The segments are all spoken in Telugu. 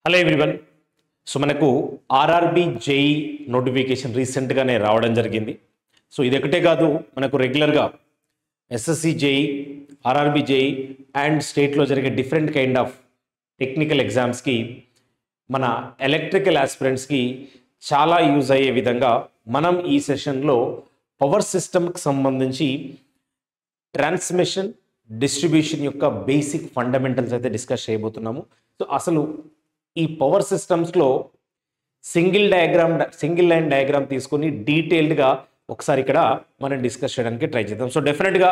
Hello everyone. సో మనకు ఆర్ఆర్బి జేఈ నోటిఫికేషన్ రీసెంట్గానే రావడం జరిగింది. సో ఇది ఒకటే కాదు, మనకు రెగ్యులర్గా SSC JEE, RRB JEE and స్టేట్లో జరిగే డిఫరెంట్ కైండ్ ఆఫ్ టెక్నికల్ ఎగ్జామ్స్కి మన ఎలక్ట్రికల్ ఆస్పిరెంట్స్కి చాలా యూజ్ అయ్యే విధంగా మనం ఈ సెషన్లో పవర్ సిస్టమ్కి సంబంధించి ట్రాన్స్మిషన్ డిస్ట్రిబ్యూషన్ యొక్క బేసిక్ ఫండమెంటల్స్ అయితే డిస్కస్ చేయబోతున్నాము. సో అసలు ఈ పవర్ సిస్టమ్స్లో సింగిల్ లైన్ డయాగ్రామ్ తీసుకొని డీటెయిల్డ్గా ఒకసారి ఇక్కడ మనం డిస్కస్ చేయడానికి ట్రై చేద్దాం. సో డెఫినెట్గా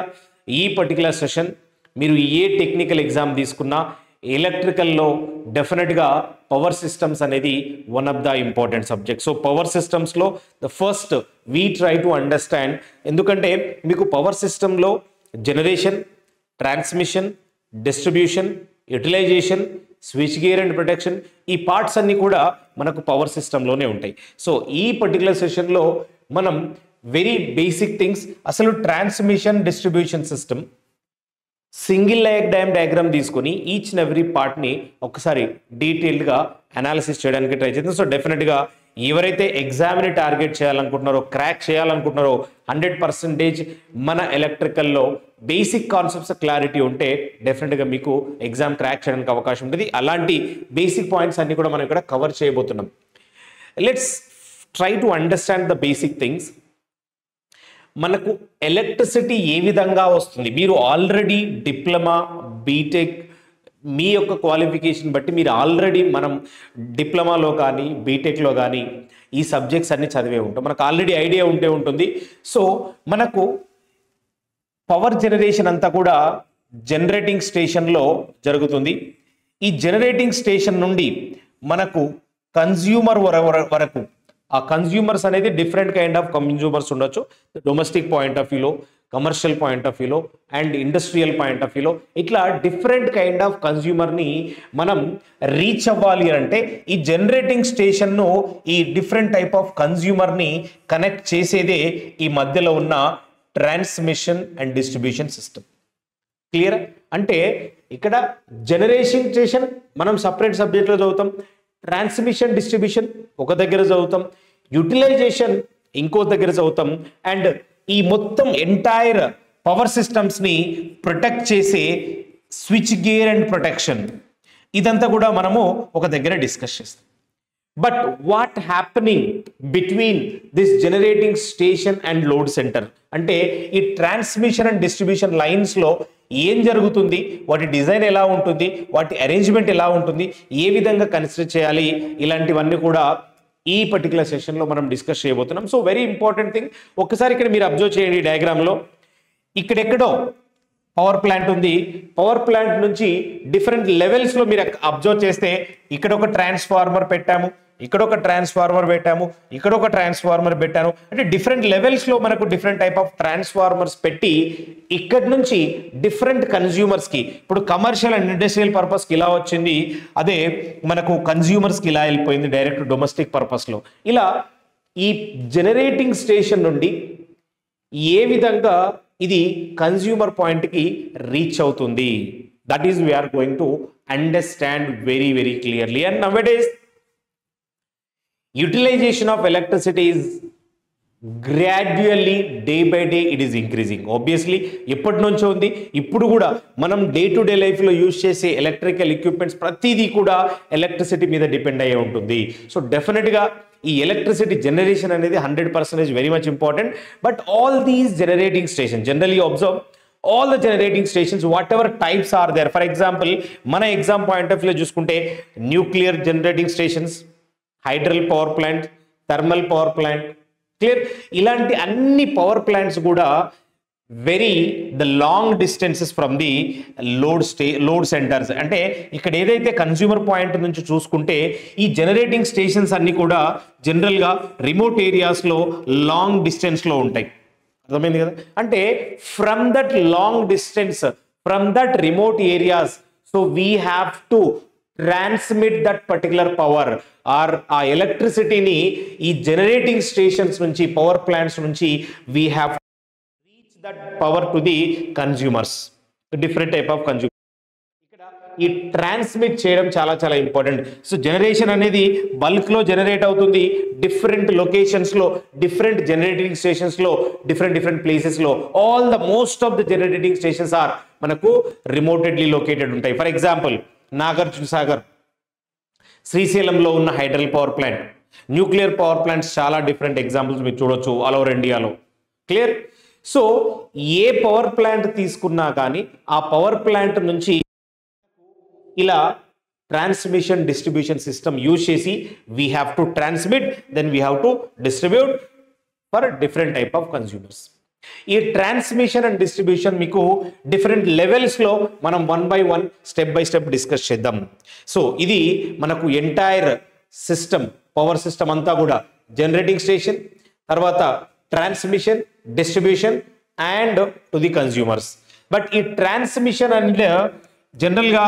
ఈ పర్టికులర్ సెషన్ మీరు ఏ టెక్నికల్ ఎగ్జామ్ తీసుకున్నా ఎలక్ట్రికల్లో డెఫినెట్గా పవర్ సిస్టమ్స్ అనేది one of the important subject. So power సిస్టమ్స్లో the first we try to understand, ఎందుకంటే మీకు పవర్ సిస్టంలో generation, transmission, distribution, utilization, switch gear and protection, ఈ పార్ట్స్ అన్నీ కూడా మనకు పవర్ సిస్టంలోనే ఉంటాయి. సో ఈ పర్టికులర్ సెషన్లో మనం వెరీ బేసిక్ థింగ్స్, అసలు transmission distribution system single line diagram తీసుకొని ఈచ్ అండ్ ఎవ్రీ పార్ట్ని ఒకసారి డీటెయిల్డ్గా అనాలిసిస్ చేయడానికి ట్రై చేద్దాం. సో డెఫినెట్గా ఎవరైతే ఎగ్జామ్ని టార్గెట్ చేయాలనుకుంటున్నారో, క్రాక్ చేయాలనుకుంటున్నారో, 100% మన ఎలక్ట్రికల్లో బేసిక్ కాన్సెప్ట్స్ క్లారిటీ ఉంటే డెఫినెట్గా మీకు ఎగ్జామ్ క్రాక్ చేయడానికి అవకాశం ఉంటుంది. అలాంటి బేసిక్ పాయింట్స్ అన్ని కూడా మనం ఇక్కడ కవర్ చేయబోతున్నాం. Let's try to understand the basic things. మనకు ఎలక్ట్రిసిటీ ఏ విధంగా వస్తుంది? మీరు ఆల్రెడీ డిప్లొమా, బీటెక్, మీ యొక్క క్వాలిఫికేషన్ బట్టి మీరు ఆల్రెడీ మనం డిప్లొమాలో కానీ బీటెక్లో కానీ ఈ సబ్జెక్ట్స్ అన్ని చదివే ఉంటాం, మనకు ఆల్రెడీ ఐడియా ఉంటుంది. సో మనకు పవర్ జనరేషన్ అంతా కూడా జనరేటింగ్ స్టేషన్లో జరుగుతుంది. ఈ జనరేటింగ్ స్టేషన్ నుండి మనకు కన్జ్యూమర్ వరకు, ఆ కన్జ్యూమర్స్ అనేది డిఫరెంట్ కైండ్ ఆఫ్ కన్జ్యూమర్స్ ఉండొచ్చు. డొమెస్టిక్ పాయింట్ ఆఫ్ వ్యూలో, కమర్షియల్ పాయింట్ ఆఫ్ వ్యూలో అండ్ ఇండస్ట్రియల్ పాయింట్ ఆఫ్ వ్యూలో, ఇట్లా డిఫరెంట్ కైండ్ ఆఫ్ కన్జ్యూమర్ని మనం రీచ్ అవ్వాలి అంటే ఈ జనరేటింగ్ స్టేషన్ను ఈ డిఫరెంట్ టైప్ ఆఫ్ కన్జ్యూమర్ని కనెక్ట్ చేసేదే ఈ మధ్యలో ఉన్న transmission and distribution system. Clear? అంటే ఇక్కడ జనరేషన్ స్టేషన్ మనం సపరేట్ సబ్జెక్ట్లో చదువుతాం, ట్రాన్స్మిషన్ డిస్ట్రిబ్యూషన్ ఒక దగ్గర చదువుతాం, యూటిలైజేషన్ ఇంకో దగ్గర చదువుతాం, అండ్ ఈ మొత్తం ఎంటైర్ పవర్ సిస్టమ్స్ని ప్రొటెక్ట్ చేసే స్విచ్ గేర్ అండ్ ప్రొటెక్షన్, ఇదంతా కూడా మనము ఒక దగ్గర డిస్కస్ చేస్తాం. But what happening between this generating station and load centre, అంటే ఈ ట్రాన్స్మిషన్ అండ్ డిస్ట్రిబ్యూషన్ లైన్స్లో ఏం జరుగుతుంది, వాటి డిజైన్ ఎలా ఉంటుంది, వాటి అరేంజ్మెంట్ ఎలా ఉంటుంది, ఏ విధంగా కన్సిడర్ చేయాలి, ఇలాంటివన్నీ కూడా ఈ పర్టికులర్ సెషన్లో మనం డిస్కస్ చేయబోతున్నాం. సో వెరీ ఇంపార్టెంట్ థింగ్, ఒక్కసారి ఇక్కడ మీరు అబ్జర్వ్ చేయండి డయాగ్రామ్లో, ఇక్కడెక్కడో పవర్ ప్లాంట్ ఉంది. పవర్ ప్లాంట్ నుంచి డిఫరెంట్ లెవెల్స్లో మీరు అబ్జర్వ్ చేస్తే ఇక్కడ ఒక ట్రాన్స్ఫార్మర్ పెట్టాము, ఇక్కడ ఒక ట్రాన్స్ఫార్మర్ పెట్టాము, ఇక్కడ ఒక ట్రాన్స్ఫార్మర్ పెట్టాను, అంటే డిఫరెంట్ లెవెల్స్లో మనకు డిఫరెంట్ టైప్ ఆఫ్ ట్రాన్స్ఫార్మర్స్ పెట్టి ఇక్కడ నుంచి డిఫరెంట్ కన్జ్యూమర్స్కి, ఇప్పుడు కమర్షియల్ అండ్ ఇండస్ట్రియల్ పర్పస్కి ఇలా వచ్చింది, అదే మనకు కన్జ్యూమర్స్కి ఇలా వెళ్ళిపోయింది డైరెక్ట్ డొమెస్టిక్ పర్పస్లో. ఇలా ఈ జనరేటింగ్ స్టేషన్ నుండి ఏ విధంగా ఇది కన్జ్యూమర్ పాయింట్కి రీచ్ అవుతుంది, that is we are going to understand very very clearly. And nowadays utilization of electricity is gradually, day by day it is increasing. Obviously ఎప్పటి నుంచో ఉంది, ఇప్పుడు కూడా మనం డే టు డే లైఫ్లో యూజ్ చేసే ఎలక్ట్రికల్ ఎక్విప్మెంట్స్ ప్రతిదీ కూడా ఎలక్ట్రిసిటీ మీద డిపెండ్ అయ్యే ఉంటుంది. సో డెఫినెట్గా ఈ ఎలక్ట్రిసిటీ జనరేషన్ అనేది 100% very much important. But all these generating station, generally observe all the generating stations, whatever types are there. For example, మన ఎగ్జామ్ పాయింట్ ఆఫ్ వ్యూలో చూసుకుంటే nuclear generating stations, hydral power plant, thermal power plant, clear, ఇలాంటి అన్ని పవర్ ప్లాంట్స్ కూడా very the long distances from the load centres. అంటే ఇక్కడ ఏదైతే కన్స్యూమర్ పాయింట్ నుంచి చూసుకుంటే ఈ జనరేటింగ్ స్టేషన్స్ అన్ని కూడా జనరల్గా రిమోట్ ఏరియాస్లో లాంగ్ డిస్టెన్స్లో ఉంటాయి. అర్థమైంది కదా? అంటే from that long distance, from that remote areas, so we have to transmit that particular power or ఆ ఎలక్ట్రిసిటీని ఈ జనరేటింగ్ స్టేషన్స్ నుంచి, పవర్ ప్లాంట్స్ నుంచి we have reach that power to the consumers, different type of consumer. ఇక్కడ ఈ ట్రాన్స్మిట్ చేయడం చాలా చాలా ఇంపార్టెంట్. సో జనరేషన్ అనేది బల్క్ లో జనరేట్ అవుతుంది డిఫరెంట్ లొకేషన్స్ లో, డిఫరెంట్ జనరేటింగ్ స్టేషన్స్ లో, డిఫరెంట్ ప్లేసెస్ లో. All the most of the generating stations are మనకు రిమోటెడ్లీ లొకేటెడ్ ఉంటాయి. ఫర్ ఎగ్జాంపుల్ నాగార్జున సాగర్, శ్రీశైలంలో ఉన్న hydel power plant, nuclear power plants చాలా డిఫరెంట్ ఎగ్జాంపుల్స్ మీరు చూడొచ్చు ఆల్ ఓవర్ ఇండియాలో. క్లియర్? సో ఏ పవర్ ప్లాంట్ తీసుకున్నా కానీ ఆ పవర్ ప్లాంట్ నుంచి ఇలా ట్రాన్స్మిషన్ డిస్ట్రిబ్యూషన్ సిస్టమ్ యూజ్ చేసి we have to transmit, then we have to distribute for different type of consumers. ఈ ట్రాన్స్మిషన్ అండ్ డిస్ట్రిబ్యూషన్ మీకు డిఫరెంట్ లెవెల్స్లో మనం one by one step by step discuss చేద్దాం. సో ఇది మనకు ఎంటైర్ సిస్టమ్, పవర్ సిస్టమ్ అంతా కూడా జనరేటింగ్ స్టేషన్, తర్వాత transmission, distribution and to the consumers. But ఈ ట్రాన్స్మిషన్ అండ్ జనరల్గా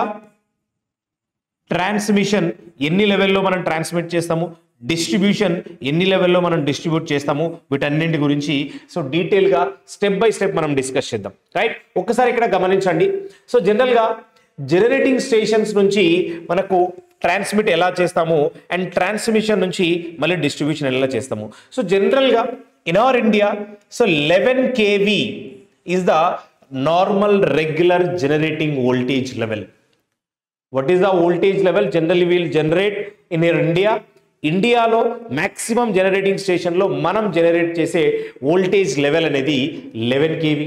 ట్రాన్స్మిషన్ ఎన్ని లెవెల్లో మనం ట్రాన్స్మిట్ చేస్తాము, డిస్ట్రిబ్యూషన్ ఎన్ని లెవెల్లో మనం డిస్ట్రిబ్యూట్ చేస్తాము, వీటన్నింటి గురించి సో డీటెయిల్గా స్టెప్ బై స్టెప్ మనం డిస్కస్ చేద్దాం. రైట్? ఒక్కసారి ఇక్కడ గమనించండి. సో జనరల్గా జనరేటింగ్ స్టేషన్స్ నుంచి మనకు ట్రాన్స్మిట్ ఎలా చేస్తాము అండ్ ట్రాన్స్మిషన్ నుంచి మళ్ళీ డిస్ట్రిబ్యూషన్ ఎలా చేస్తాము. సో జనరల్గా in our India, so 11 kV is the normal regular generating voltage level. What is the voltage level? Generally we will generate in India. ఇండియాలో మ్యాక్సిమం జనరేటింగ్ స్టేషన్లో మనం జనరేట్ చేసే వోల్టేజ్ లెవెల్ అనేది 11 kV.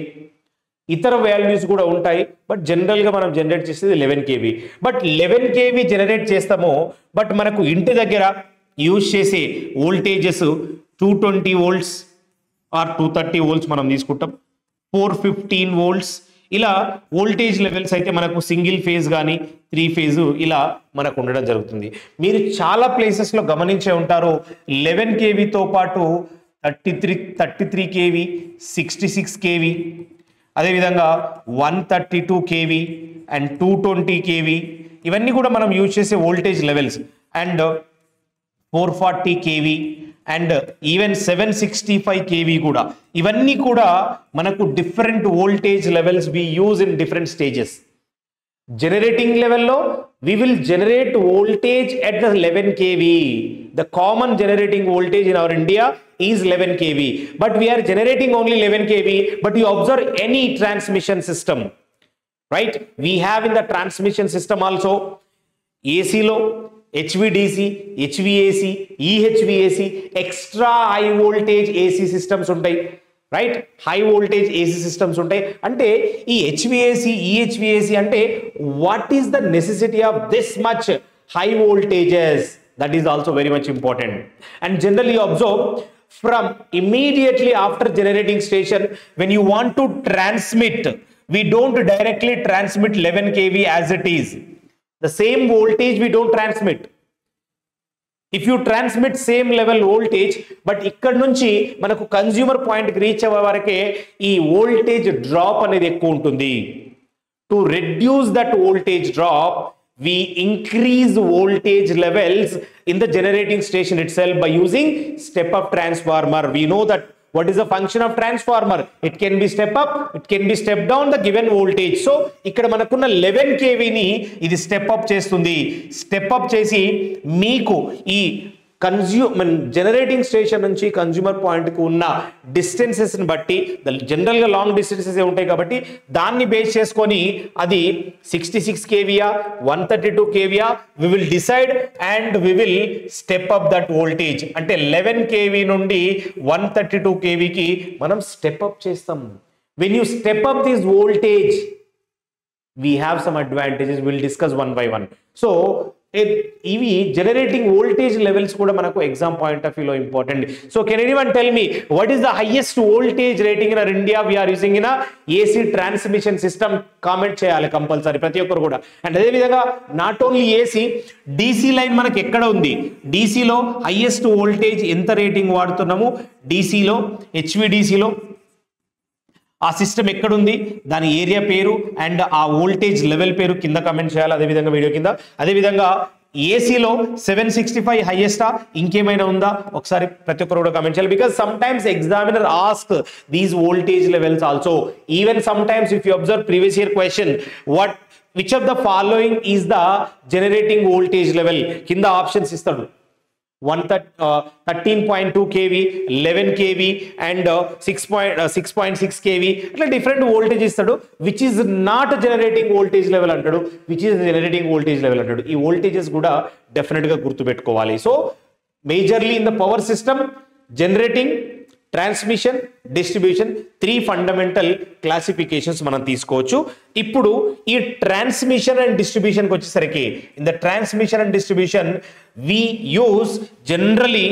ఇతర వాల్యూస్ కూడా ఉంటాయి, బట్ జనరల్గా మనం జనరేట్ చేసేది 11 kV. బట్ 11 kV జనరేట్ చేస్తామో, బట్ మనకు ఇంటి దగ్గర యూజ్ చేసే వోల్టేజెస్ 220 volts ఆర్ 230 volts మనం తీసుకుంటాం, 415 volts ఇలా వోల్టేజ్ లెవెల్స్ అయితే మనకు సింగిల్ ఫేజ్ కానీ 3 ఫేజ్ ఇలా మనకు ఉండడం జరుగుతుంది. మీరు చాలా ప్లేసెస్లో గమనించే ఉంటారు 11 kVతో పాటు 33 kV, 66 kV, అదేవిధంగా 132 kV అండ్ 220 kV ఇవన్నీ కూడా మనం యూజ్ చేసే voltage levels. And 440 kV and even 765 kV కూడా, ఇవన్నీ కూడా మనకు different voltage levels we use in different stages. Generating లెవెల్లో we will generate voltage at the 11 kV. The common generating voltage in our India is 11 kV, but we are generating only 11 kV. But you observe any transmission system, right? We have in the transmission system also AC lo, HVDC, HVAC, EHVAC, extra high voltage AC systems ఉంటాయి, right? High voltage AC systems ఉంటాయి. అంటే ఈ హెచ్విఏసి, ఈహెచ్విఏసి అంటే what is the necessity of this much high voltages? That is also very much important. And generally observe from immediately after generating station, when you want to transmit, we don't directly transmit 11 kV as it is. The same voltage we don't transmit. If you transmit same level voltage, but ఇక్కడ నుంచి మనకు కన్స్యూమర్ పాయింట్కి రీచ్ అయ్యే వరకే ఈ వోల్టేజ్ డ్రాప్ అనేది ఎక్కువ ఉంటుంది. To reduce that voltage drop, we increase voltage levels in the generating station itself by using step up transformer. We know that what is the function of transformer? It can be step up, it can be step down the given voltage. So ఇక్కడ మనకున్న 11 kV ని ఇది స్టెప్ అప్ చేస్తుంది. స్టెప్ అప్ చేసి మీకు ఈ జనరేటింగ్ స్టేషన్ నుంచి కన్స్యూమర్ పాయింట్కి ఉన్న డిస్టెన్సెస్ని బట్టి, జనరల్గా లాంగ్ డిస్టెన్సెస్ ఉంటాయి కాబట్టి దాన్ని బేస్ చేసుకొని అది 66 kVయా 132 kVయా we will decide and we will step up that voltage. అంటే 11 kV నుండి 132 kVకి మనం స్టెప్ అప్ చేస్తాం. When you step up this voltage, we have some advantages, we'll discuss one by one. So ఇవి జనరేటింగ్ వోల్టేజ్ లెవెల్స్ కూడా మనకు ఎగ్జామ్ పాయింట్ ఆఫ్ వ్యూలో important. So can anyone tell me what is the highest voltage rating in India we are using in AC transmission system? Comment చేయాలి కంపల్సరీ ప్రతి ఒక్కరు కూడా. అండ్ అదేవిధంగా not only AC, DC line మనకి ఎక్కడ ఉంది, డీసీలో హైయెస్ట్ వోల్టేజ్ ఎంత రేటింగ్ వాడుతున్నాము, డీసీలో హెచ్విడిసిలో ఆ సిస్టమ్ ఎక్కడుంది, దాని ఏరియా పేరు అండ్ ఆ వోల్టేజ్ లెవెల్ పేరు కింద కమెంట్ చేయాలి, అదేవిధంగా వీడియో కింద. అదేవిధంగా ఏసీలో 765 హైయెస్టా, ఇంకేమైనా ఉందా ఒకసారి ప్రతి ఒక్కరు కూడా కమెంట్ చేయాలి. Because sometimes examiner ask these voltage levels also. Even sometimes if you observe previous year question, what which of the following is the generating voltage level? కింద ఆప్షన్స్ ఇస్తాడు. 13.2 kV, 11 kV అండ్ 6.6 kV అట్లా డిఫరెంట్ వోల్టేజ్ ఇస్తాడు. Which is not generating voltage level అంటాడు, which is generating voltage level అంటాడు. ఈ వోల్టేజెస్ కూడా డెఫినెట్గా గుర్తుపెట్టుకోవాలి. So majorly in the power system, generating, transmission, distribution, 3 fundamental classifications మనం తీసుకోవచ్చు. ఇప్పుడు ఈ ట్రాన్స్మిషన్ అండ్ డిస్ట్రిబ్యూషన్కి వచ్చేసరికి in the transmission and distribution we use generally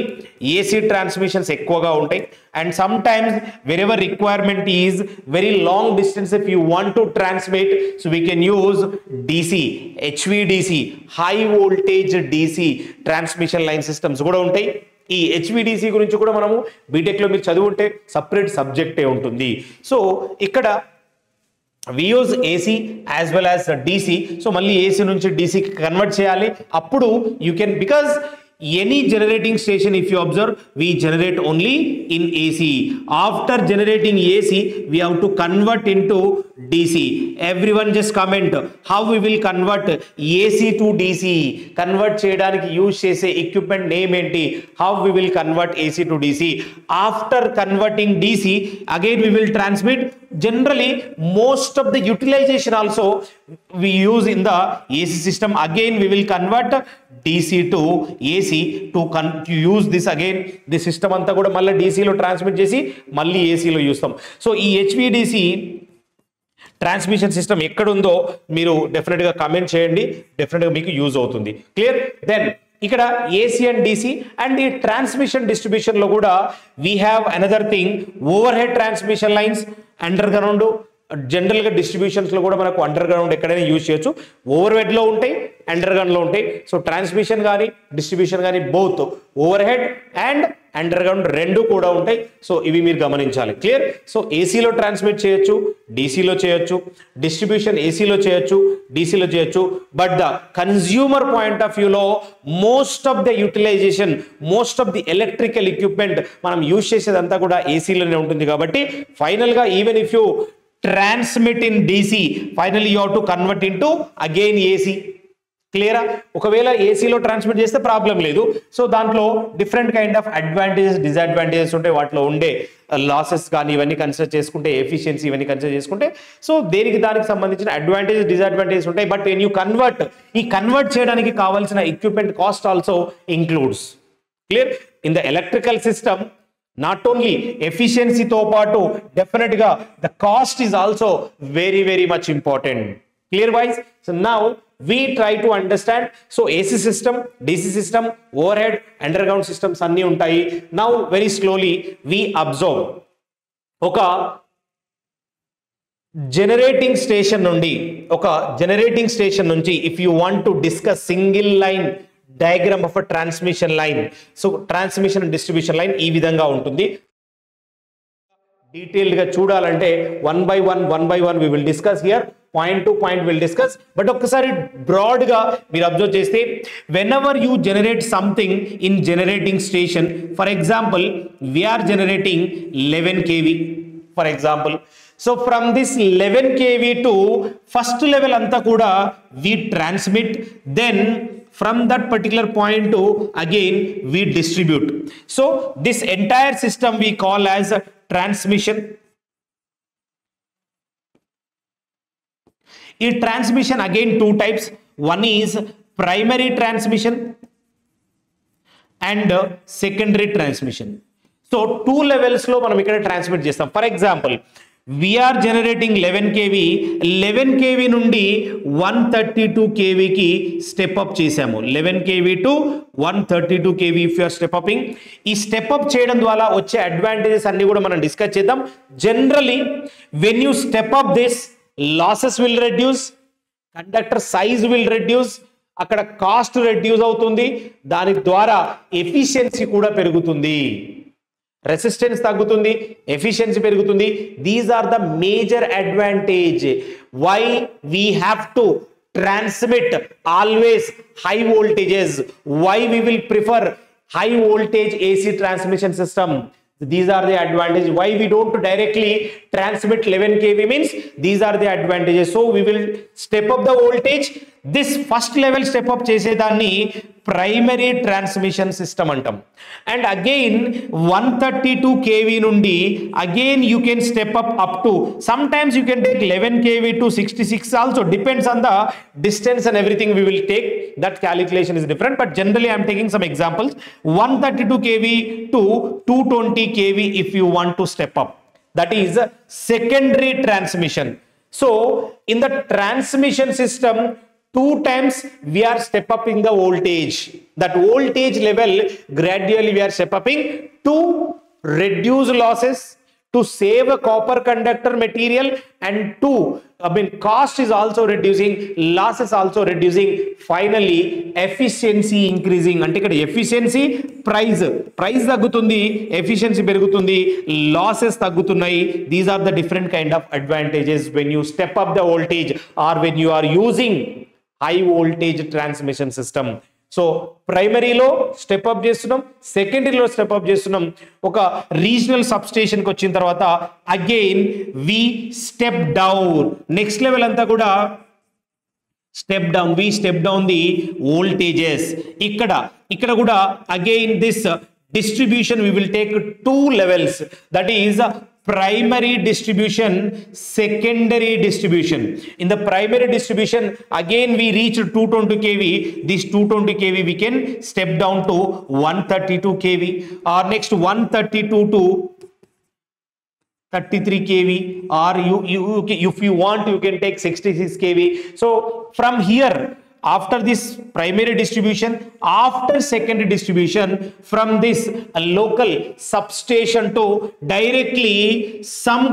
AC transmissions ఎక్కువగా ఉంటాయి. And sometimes wherever requirement is very long distance if you want to transmit, so we can use DC, HVDC, high voltage DC transmission line systems కూడా ఉంటాయి. ఈ హెచ్విడిసి గురించి కూడా మనము బీటెక్లో మీరు చదువుంటే సపరేట్ సబ్జెక్టే ఉంటుంది. సో ఇక్కడ we use AC as well as DC. So మళ్ళీ AC నుంచి DC కి కన్వర్ట్ చేయాలి. అప్పుడు you can, because any generating station if you observe we generate only in AC. After generating AC we have to convert into DC. Everyone just comment how we will convert AC to DC. Convert చేయడానికి యూజ్ చేసే equipment name ఏంటి? How we will convert AC to DC? After converting DC again we will transmit. Generally most of the utilization also we use in the AC system. Again we will convert DC to AC to use this again. The system అంతా కూడా మళ్ళీ DC లో ట్రాన్స్మిట్ చేసి మళ్ళీ AC లో చూస్తాం. సో ఈ HVDC ట్రాన్స్మిషన్ సిస్టమ్ ఎక్కడుందో మీరు డెఫినెట్గా కమెంట్ చేయండి, డెఫినెట్గా మీకు యూజ్ అవుతుంది. క్లియర్? దెన్ ఇక్కడ ఏసీ అండ్ డిసి అండ్ ఈ ట్రాన్స్మిషన్ డిస్ట్రిబ్యూషన్ లో కూడా we have another thing, over head transmission lines, under ground. General గా డిస్ట్రిబ్యూషన్స్ లో కూడా మనకు అండర్ గ్రౌండ్ ఎక్కడైనా యూజ్ చేయొచ్చు. ఓవర్ హెడ్ లో ఉంటాయి, అండర్ గ్రౌండ్ లో ఉంటాయి. సో ట్రాన్స్మిషన్ కానీ డిస్ట్రిబ్యూషన్ కానీ both over head and under ground రెండు కూడా ఉంటాయి. సో ఇవి మీరు గమనించాలి. క్లియర్? సో ఏసీలో ట్రాన్స్మిట్ చేయొచ్చు, డీసీలో చేయొచ్చు, డిస్ట్రిబ్యూషన్ ఏసీలో చేయొచ్చు, డీసీలో చేయొచ్చు. But the consumer point of వ్యూలో most of the utilization, most of the electrical equipment మనం యూజ్ చేసేదంతా కూడా ఏసీలోనే ఉంటుంది. కాబట్టి ఫైనల్ గా even if you transmit in DC, finally you have to convert into again AC. క్లియరా? ఒకవేళ ఏసీలో ట్రాన్స్మిట్ చేస్తే ప్రాబ్లం లేదు. సో దాంట్లో different kind of advantages, disadvantages ఉంటాయి. వాటిలో ఉండే లాసెస్ కానీ ఇవన్నీ కన్సిడర్ చేసుకుంటే, ఎఫిషియన్సీ ఇవన్నీ కన్సిడర్ చేసుకుంటే, సో దేనికి దానికి సంబంధించిన అడ్వాంటేజెస్, డిసడ్వాంటేజెస్ ఉంటాయి. బట్ వెన్ యూ కన్వర్ట్, ఈ కన్వర్ట్ చేయడానికి కావాల్సిన equipment cost also includes. Clear? In the electrical system not only efficiency తో పాటు definite గా the cost is also very very much important. Clear guys? So now we try to understand. So AC system, DC system, overhead, underground systems అన్ని ఉంటాయి. Now very slowly we observe ఒక జనరేటింగ్ స్టేషన్ నుంచి if you want to discuss single line diagram of a transmission line, so transmission and distribution line ఈ విధంగా ఉంటుంది. డీటెయిల్డ్ గా చూడాలంటే one by one we will discuss here, point to point will discuss. But ఒక్కసారి బ్రాడ్ గా మీరు అబ్జర్వ్ చేస్తే, whenever you generate something in generating station, for example we are generating 11 kV for example. So from this 11 kV to first level anta kuda we transmit, then from that particular point to again we distribute. So this entire system we call as a transmission. In transmission again two types. One is primary transmission and secondary transmission. So two levels lo manam ikkada transmit chestam. For example we are generating 11 kV, 11 kV నుండి 132 kV కి స్టెప్ అప్ చేసాము. 11 kV to 132 kV if you are step upping. ఈ స్టెప్ అప్ చేయడం ద్వారా వచ్చే అడ్వాంటేజెస్ అన్ని కూడా మనం డిస్కస్ చేద్దాం. Generally when you step up this, losses will reduce, conductor size will reduce, అక్కడ కాస్ట్ రెడ్యూస్ అవుతుంది, దాని ద్వారా ఎఫిషియన్సీ కూడా పెరుగుతుంది, రెసిస్టెన్స్ తగ్గుతుంది, ఎఫిషియన్సీ పెరుగుతుంది. These are the major advantage why we have to transmit always high voltages, why we will prefer high voltage AC transmission system. These are the advantages. Why we don't directly transmit 11 kV means these are the advantages. So we will step up the voltage. This first level step up చేసేదాన్ని ప్రైమరీ ట్రాన్స్మిషన్ సిస్టమ్ అంటాం. అండ్ అగైన్ 132 kV నుండి again you can step up to some times you can take 11 kV to 66 also, depends on the distance and everything we will take. That calculation is different, but generally I am taking some examples. 132 kV to 220 kV if you want to step up, that is secondary transmission. So in the transmission system, 2 times we are step upping the voltage. That voltage level gradually we are step upping to reduce losses, to save a copper conductor material, and to cost is also reducing, losses also reducing, finally efficiency increasing. అంటే ఇక్కడ efficiency price తగ్గుతుంది, efficiency పెరుగుతుంది, losses తగ్గుతున్నాయి. These are the different kind of advantages when you step up the voltage or when you are using high voltage transmission system. So ప్రైమరీలో స్టెప్ అప్ చేస్తున్నాం, సెకండరీలో స్టెప్ అప్ చేస్తున్నాం. ఒక రీజనల్ సబ్ స్టేషన్కి వచ్చిన తర్వాత again we step down. Next level అంతా కూడా step down, we step down the voltages. ఇక్కడ కూడా again this distribution we will take 2 levels, that is primary distribution, secondary distribution. In the primary distribution again we reach 220 kV. This 220 kV we can step down to 132 kV, or next 132 to 33 kV, or if you want you can take 66 kV. So from here, after this primary distribution, after secondary distribution, from this local substation to directly some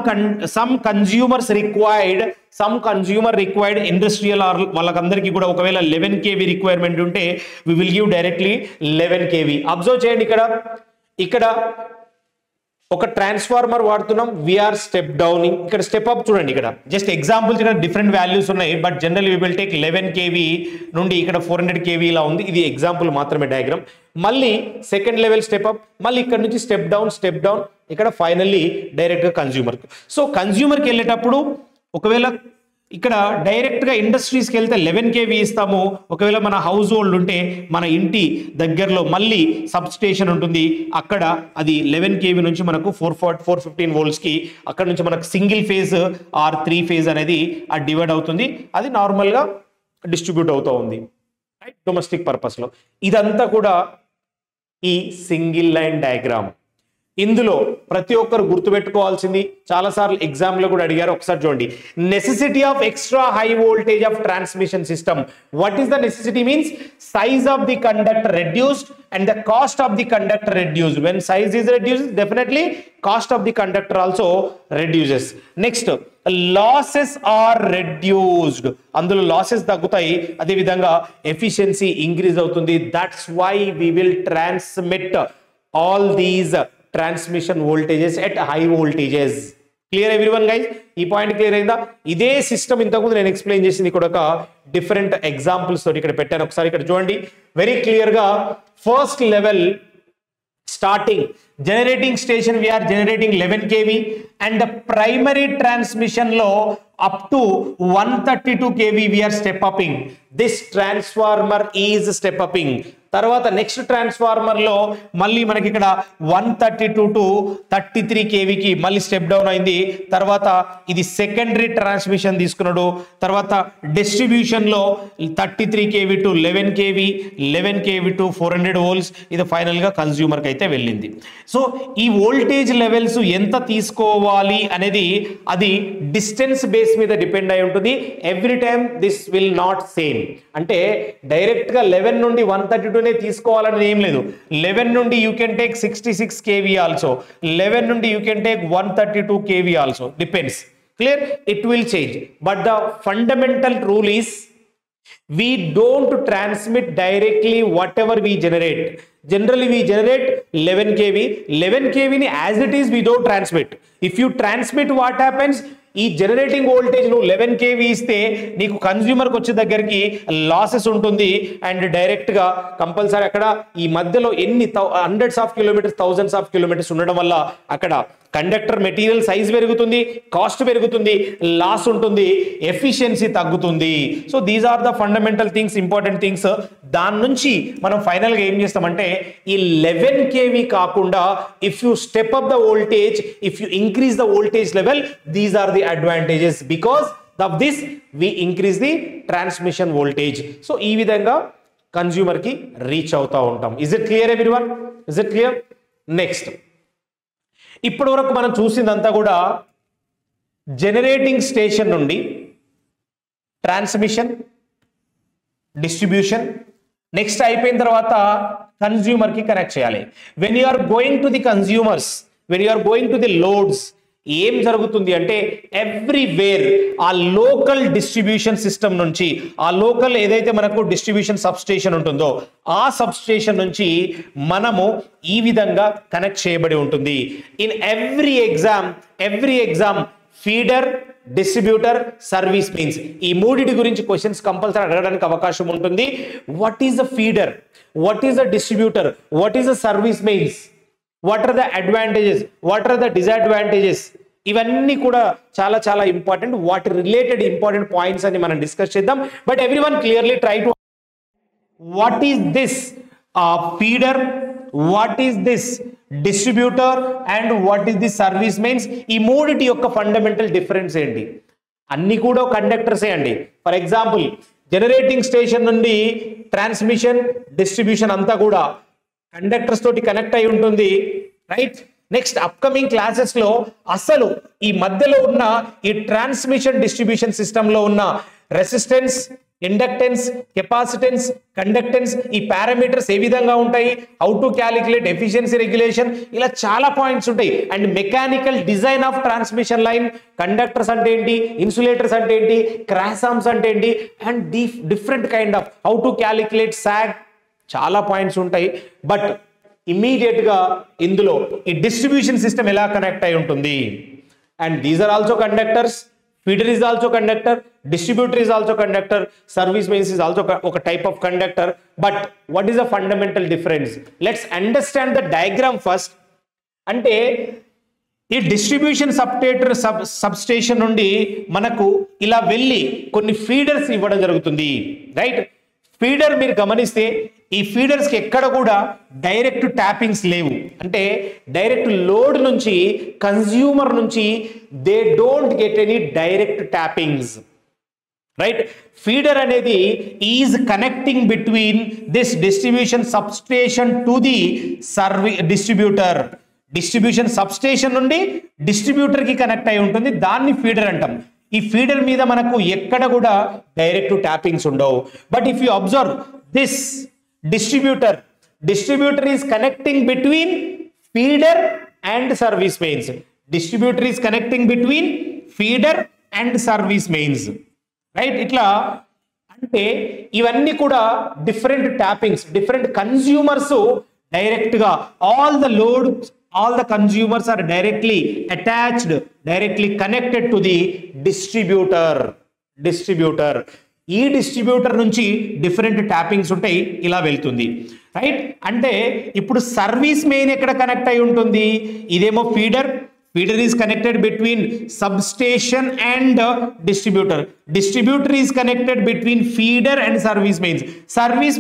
consumers required, industrial or వాళ్ళకందరికీ కూడా ఒకవేళ 11 kV రిక్వైర్మెంట్ ఉంటే we will give directly 11 kV. Observe చేయండి, ఇక్కడ ఒక ట్రాన్స్ఫార్మర్ వాడుతున్నాం, వీఆర్ స్టెప్ డౌనింగ్. ఇక్కడ స్టెప్ అప్ చూడండి, ఇక్కడ జస్ట్ ఎగ్జాంపుల్స్ ఇక్కడ డిఫరెంట్ వాల్యూస్ ఉన్నాయి, but general we will take 11 kV నుండి ఇక్కడ 400 kV ఇలా ఉంది. ఇది ఎగ్జాంపుల్ మాత్రమే, డయాగ్రామ్. మళ్ళీ సెకండ్ లెవెల్ స్టెప్ అప్, మళ్ళీ ఇక్కడ నుంచి స్టెప్ డౌన్, ఇక్కడ ఫైనల్లీ డైరెక్ట్గా కన్జ్యూమర్కి. సో కన్జ్యూమర్కి వెళ్ళేటప్పుడు ఒకవేళ ఇక్కడ డైరెక్ట్గా ఇండస్ట్రీస్కి వెళ్తే 11 kV ఇస్తాము. ఒకవేళ మన హౌస్ హోల్డ్ ఉంటే మన ఇంటి దగ్గరలో మళ్ళీ సబ్ స్టేషన్ ఉంటుంది, అక్కడ అది 11 kV నుంచి మనకు 415 voltsకి అక్కడ నుంచి మనకు సింగిల్ ఫేజ్ ఆర్ 3 phase అనేది అది డివైడ్ అవుతుంది. అది నార్మల్గా డిస్ట్రిబ్యూట్ అవుతూ ఉంది, రైట్, డొమెస్టిక్ పర్పస్లో. ఇదంతా కూడా ఈ సింగిల్ లైన్ డయాగ్రామ్. ఇందులో ప్రతి ఒక్కరు గుర్తుపెట్టుకోవాల్సింది, చాలాసార్లు ఎగ్జామ్లో కూడా అడిగారు, ఒకసారి చూడండి. Necessity of extra high voltage of transmission system. What is the necessity means size of the conductor reduced and the cost of the conductor reduced. When size is reduced, definitely cost of the conductor also reduces. Next, losses are reduced. అందులో లాసెస్ తగ్గుతాయి, అదే విధంగా ఎఫిషియన్సీ ఇంక్రీజ్ అవుతుంది. That's why we will transmit all these transmission voltages at high voltages. Clear everyone guys? ఈ పాయింట్ క్లియర్ అయిందా? ఇదే సిస్టమ్ ఇంతకుముందు నేను ఎక్స్ప్లెయిన్ చేసింది ఇక్కడ ఒక డిఫరెంట్ ఎగ్జాంపుల్స్ తోటి ఇక్కడ పెట్టాను. ఒకసారి ఇక్కడ చూడండి వెరీ క్లియర్ గా. First level starting generating station we are generating 11 kV and the primary transmission low up to 132 kV we are step upping. This transformer is step upping. తర్వాత నెక్స్ట్ ట్రాన్స్ఫార్మర్ లో మళ్ళీ మనకి ఇక్కడ 132 to 33 kV కి మళ్ళీ స్టెప్ డౌన్ అయింది. తర్వాత ఇది సెకండరీ ట్రాన్స్మిషన్ తీసుకున్నాడు. తర్వాత డిస్ట్రిబ్యూషన్ లో 33 kV to 11 kV, 11 kV to 400 volts. ఇది ఫైనల్ గా కన్స్యూమర్ కి అయితే వెళ్ళింది. సో ఈ వోల్టేజ్ లెవెల్స్ ఎంత తీసుకోవాలి అనేది అది డిస్టెన్స్ బేస్ మీద డిపెండ్ అయి ఉంటుంది. Every time this will not same. అంటే డైరెక్ట్ గా 11 నుండి 132 తీసుకోవాలని ఏం లేదు. 11 నుండి you can take 66 kV also, 11 నుండి you can take 132 kV also, depends. Clear? It will change, but the fundamental rule is we don't transmit directly whatever we generate. Generally we generate 11 kV. 11 kV ni as it is we don't transmit. If you transmit, what happens? ఈ జనరేటింగ్ వోల్టేజ్ నువ్వు 11 kV ఇస్తే నీకు కన్స్యూమర్కి వచ్చే దగ్గరికి లాసెస్ ఉంటుంది అండ్ డైరెక్ట్గా కంపల్సరీ అక్కడ ఈ మధ్యలో ఎన్ని hundreds of kilometres thousands of kilometres ఉండడం వల్ల అక్కడ కండక్టర్ మెటీరియల్ సైజ్ పెరుగుతుంది, కాస్ట్ పెరుగుతుంది, లాస్ ఉంటుంది, ఎఫిషియన్సీ తగ్గుతుంది. So these are the fundamental things, important things. దాని నుంచి మనం ఫైనల్గా ఏం చేస్తామంటే ఈ 11 kV కాకుండా if you step up the voltage, if you increase the voltage level, these are the advantages. Because of this we increase the transmission voltage. So ఈ విధంగా కన్స్యూమర్ కి రీచ్ అవుతా ఉంటాం. Is it clear everyone? Is it clear? Next, ఇప్పటి వరకు మనం చూసిందంతా కూడా జనరేటింగ్ స్టేషన్ నుండి ట్రాన్స్మిషన్, డిస్ట్రిబ్యూషన్, నెక్స్ట్ అయిపోయిన తర్వాత కన్స్యూమర్ కి కనెక్ట్ చేయాలి. When you are going to the consumers, when you are going to the loads, ఏం జరుగుతుంది అంటే ఎవ్రీవేర్ ఆ లోకల్ డిస్ట్రిబ్యూషన్ సిస్టమ్ నుంచి, ఆ లోకల్ ఏదైతే మనకు డిస్ట్రిబ్యూషన్ సబ్ స్టేషన్ ఉంటుందో ఆ సబ్ స్టేషన్ నుంచి మనము ఈ విధంగా కనెక్ట్ చేయబడి ఉంటుంది. In every exam feeder, distributor, service means, ఈ మూడిటి గురించి క్వశ్చన్స్ కంపల్సరీ అడగడానికి అవకాశం ఉంటుంది. What is the feeder, what is the distributor, what is the service means, what are the advantages, what are the disadvantages, ఇవన్నీ కూడా చాలా చాలా ఇంపార్టెంట్. వాటి రిలేటెడ్ ఇంపార్టెంట్ పాయింట్స్ అని మనం డిస్కస్ చేద్దాం. But everyone clearly try to what is this feeder, what is this distributor and what is this service means. ఈ మూడిటి యొక్క ఫండమెంటల్ డిఫరెన్స్ ఏంటి? అన్ని కూడా కండక్టర్సే అండి. ఫర్ ఎగ్జాంపుల్ జనరేటింగ్ స్టేషన్ నుండి ట్రాన్స్మిషన్, డిస్ట్రిబ్యూషన్ అంతా కూడా కండక్టర్స్ తోటి కనెక్ట్ అయి ఉంటుంది, రైట్? నెక్స్ట్ అప్కమింగ్ క్లాసెస్ లో అసలు ఈ మధ్యలో ఉన్న ఈ ట్రాన్స్మిషన్ డిస్ట్రిబ్యూషన్ సిస్టమ్ లో ఉన్న రెసిస్టెన్స్, ఇండక్టెన్స్, కెపాసిటెన్స్, కండక్టెన్స్, ఈ పారామీటర్స్ ఏ విధంగా ఉంటాయి, how to calculate efficiency regulation, ఇలా చాలా పాయింట్స్ ఉంటాయి. And mechanical design of transmission line, conductors అంటే ఏంటి, ఇన్సులేటర్స్ అంటే ఏంటి, క్రాస్ ఆర్మ్స్ అంటే ఏంటి, and different kind of how to calculate sag, చాలా పాయింట్స్ ఉంటాయి. బట్ ఇమీడియట్ గా ఇందులో ఈ డిస్ట్రిబ్యూషన్ సిస్టమ్ ఎలా కనెక్ట్ అయి ఉంటుంది, and these are also conductors, feeder is also conductor, distributor is also conductor, service mains is also ఒక type of conductor. But what is the fundamental difference? Let's understand the diagram first. అంటే ఈ డిస్ట్రిబ్యూషన్ సబ్ స్టేషన్ నుండి మనకు ఇలా వెళ్ళి కొన్ని ఫీడర్స్ ఇవ్వడం జరుగుతుంది, రైట్? ఫీడర్ మీరు గమనిస్తే ఈ ఫీడర్స్ కి ఎక్కడ కూడా డైరెక్ట్ ట్యాపింగ్స్ లేవు. అంటే డైరెక్ట్ లోడ్ నుంచి, కన్స్యూమర్ నుంచి they don't get any direct tappings, right? Feeder అనేది is connecting between this distribution substation to the distributor. Distribution substation నుండి డిస్ట్రిబ్యూటర్ కి కనెక్ట్ అయి ఉంటుంది, దాన్ని ఫీడర్ అంటాం. ఈ ఫీడర్ మీద మనకు ఎక్కడ కూడా డైరెక్ట్ ట్యాపింగ్స్ ఉండవు. But if you observe this distributor is connecting between feeder and service mains. Distributor is connecting between feeder and service mains, right? Itla ante ivanni kuda different tappings, different consumers direct ga all the loads, all the consumers are directly attached, directly connected to the distributor. ఈ డిస్ట్రిబ్యూటర్ నుంచి డిఫరెంట్ ట్యాపింగ్స్ ఉంటాయి, ఇలా వెళ్తుంది, రైట్? అంటే ఇప్పుడు సర్వీస్ మెయిన్ ఎక్కడ కనెక్ట్ అయి ఉంటుంది? ఇదేమో feeder is connected between sub station and distributor is connected between feeder and service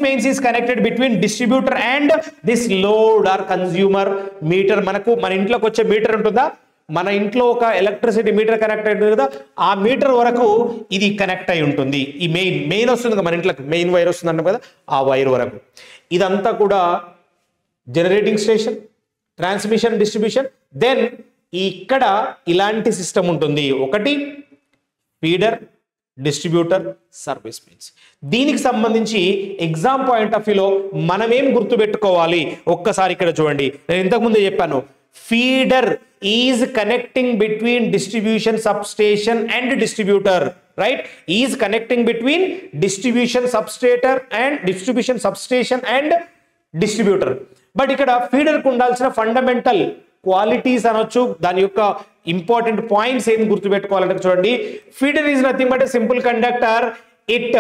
mains is connected between distributor and this load or consumer meter. మనకు మన ఇంట్లోకి వచ్చే మీటర్ ఉంటుందా, మన ఇంట్లో ఒక ఎలక్ట్రిసిటీ మీటర్ కనెక్ట్ అయి ఉంటుంది కదా, ఆ మీటర్ వరకు ఇది కనెక్ట్ అయి ఉంటుంది. ఈ మెయిన్ వస్తుంది కదా మన ఇంట్లోకి, మెయిన్ వైర్ వస్తుంది అంటే కదా, ఆ వైర్ వరకు. ఇదంతా కూడా generating station, transmission, distribution. Then ఇక్కడ ఇలాంటి సిస్టమ్ ఉంటుంది, ఒకటి ఫీడర్, డిస్ట్రిబ్యూటర్, సర్వీస్ మీన్స్. దీనికి సంబంధించి ఎగ్జామ్ పాయింట్ ఆఫ్ వ్యూలో మనం ఏం గుర్తుపెట్టుకోవాలి ఒక్కసారి ఇక్కడ చూడండి. నేను ఇంతకుముందే చెప్పాను, feeder is connecting between distribution substation and distributor, right? Is connecting between distribution substation and distributor. But ikkada feeder ku undalsina fundamental qualities అనొచ్చు, దాని యొక్క ఇంపార్టెంట్ పాయింట్స్ ఏం గుర్తుపెట్టుకోవాలంటే చూడండి, feeder is nothing but a simple conductor, it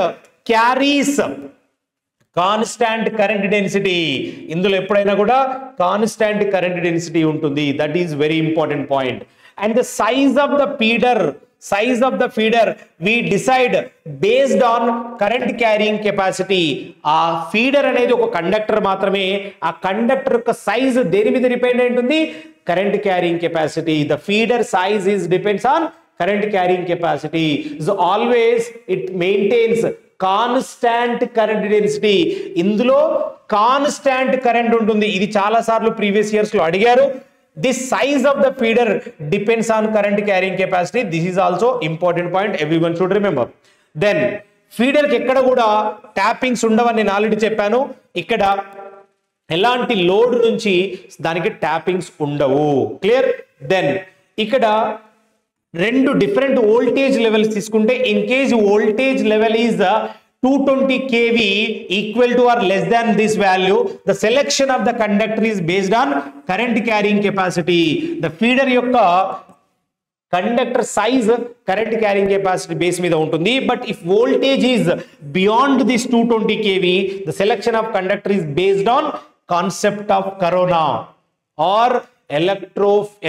carries constant current density. ఇందులో ఎప్పుడైనా కూడా కాన్స్టాంట్ కరెంట్ డెన్సిటీ ఉంటుంది. That is very important point. And the size of the feeder we decide based on current carrying capacity. ఆ ఫీడర్ అనేది ఒక కండక్టర్ మాత్రమే, ఆ కండక్టర్ యొక్క సైజ్ దేని మీద డిపెండ్ అయి ఉంటుంది? Current carrying capacity. The feeder size is depends on current carrying capacity. So always it maintains constant current density. ఇందులో కాన్స్టాంట్ కరెంట్ ఉంటుంది. ఇది చాలా సార్లు ప్రీవియస్ ఇయర్స్ లో అడిగారు. The size of the feeder depends on current carrying capacity. This is also important point, everyone should remember. Then feeder కి ఎక్కడ కూడా ట్యాపింగ్స్ ఉండవని నేను ఆల్రెడీ చెప్పాను. ఇక్కడ ఎలాంటి లోడ్ నుంచి దానికి ట్యాపింగ్స్ ఉండవు. క్లియర్? దెన్ ఇక్కడ రెండు డిఫరెంట్ వోల్టేజ్ లెవెల్స్ తీసుకుంటే, in case voltage level is 220 kV equal to or less than this value, the selection of the conductor is based on current carrying capacity. The feeder యొక్క conductor size current carrying capacity base మీద ఉంటుంది. But if voltage is beyond this 220 kV, the selection of conductor is based on concept of corona or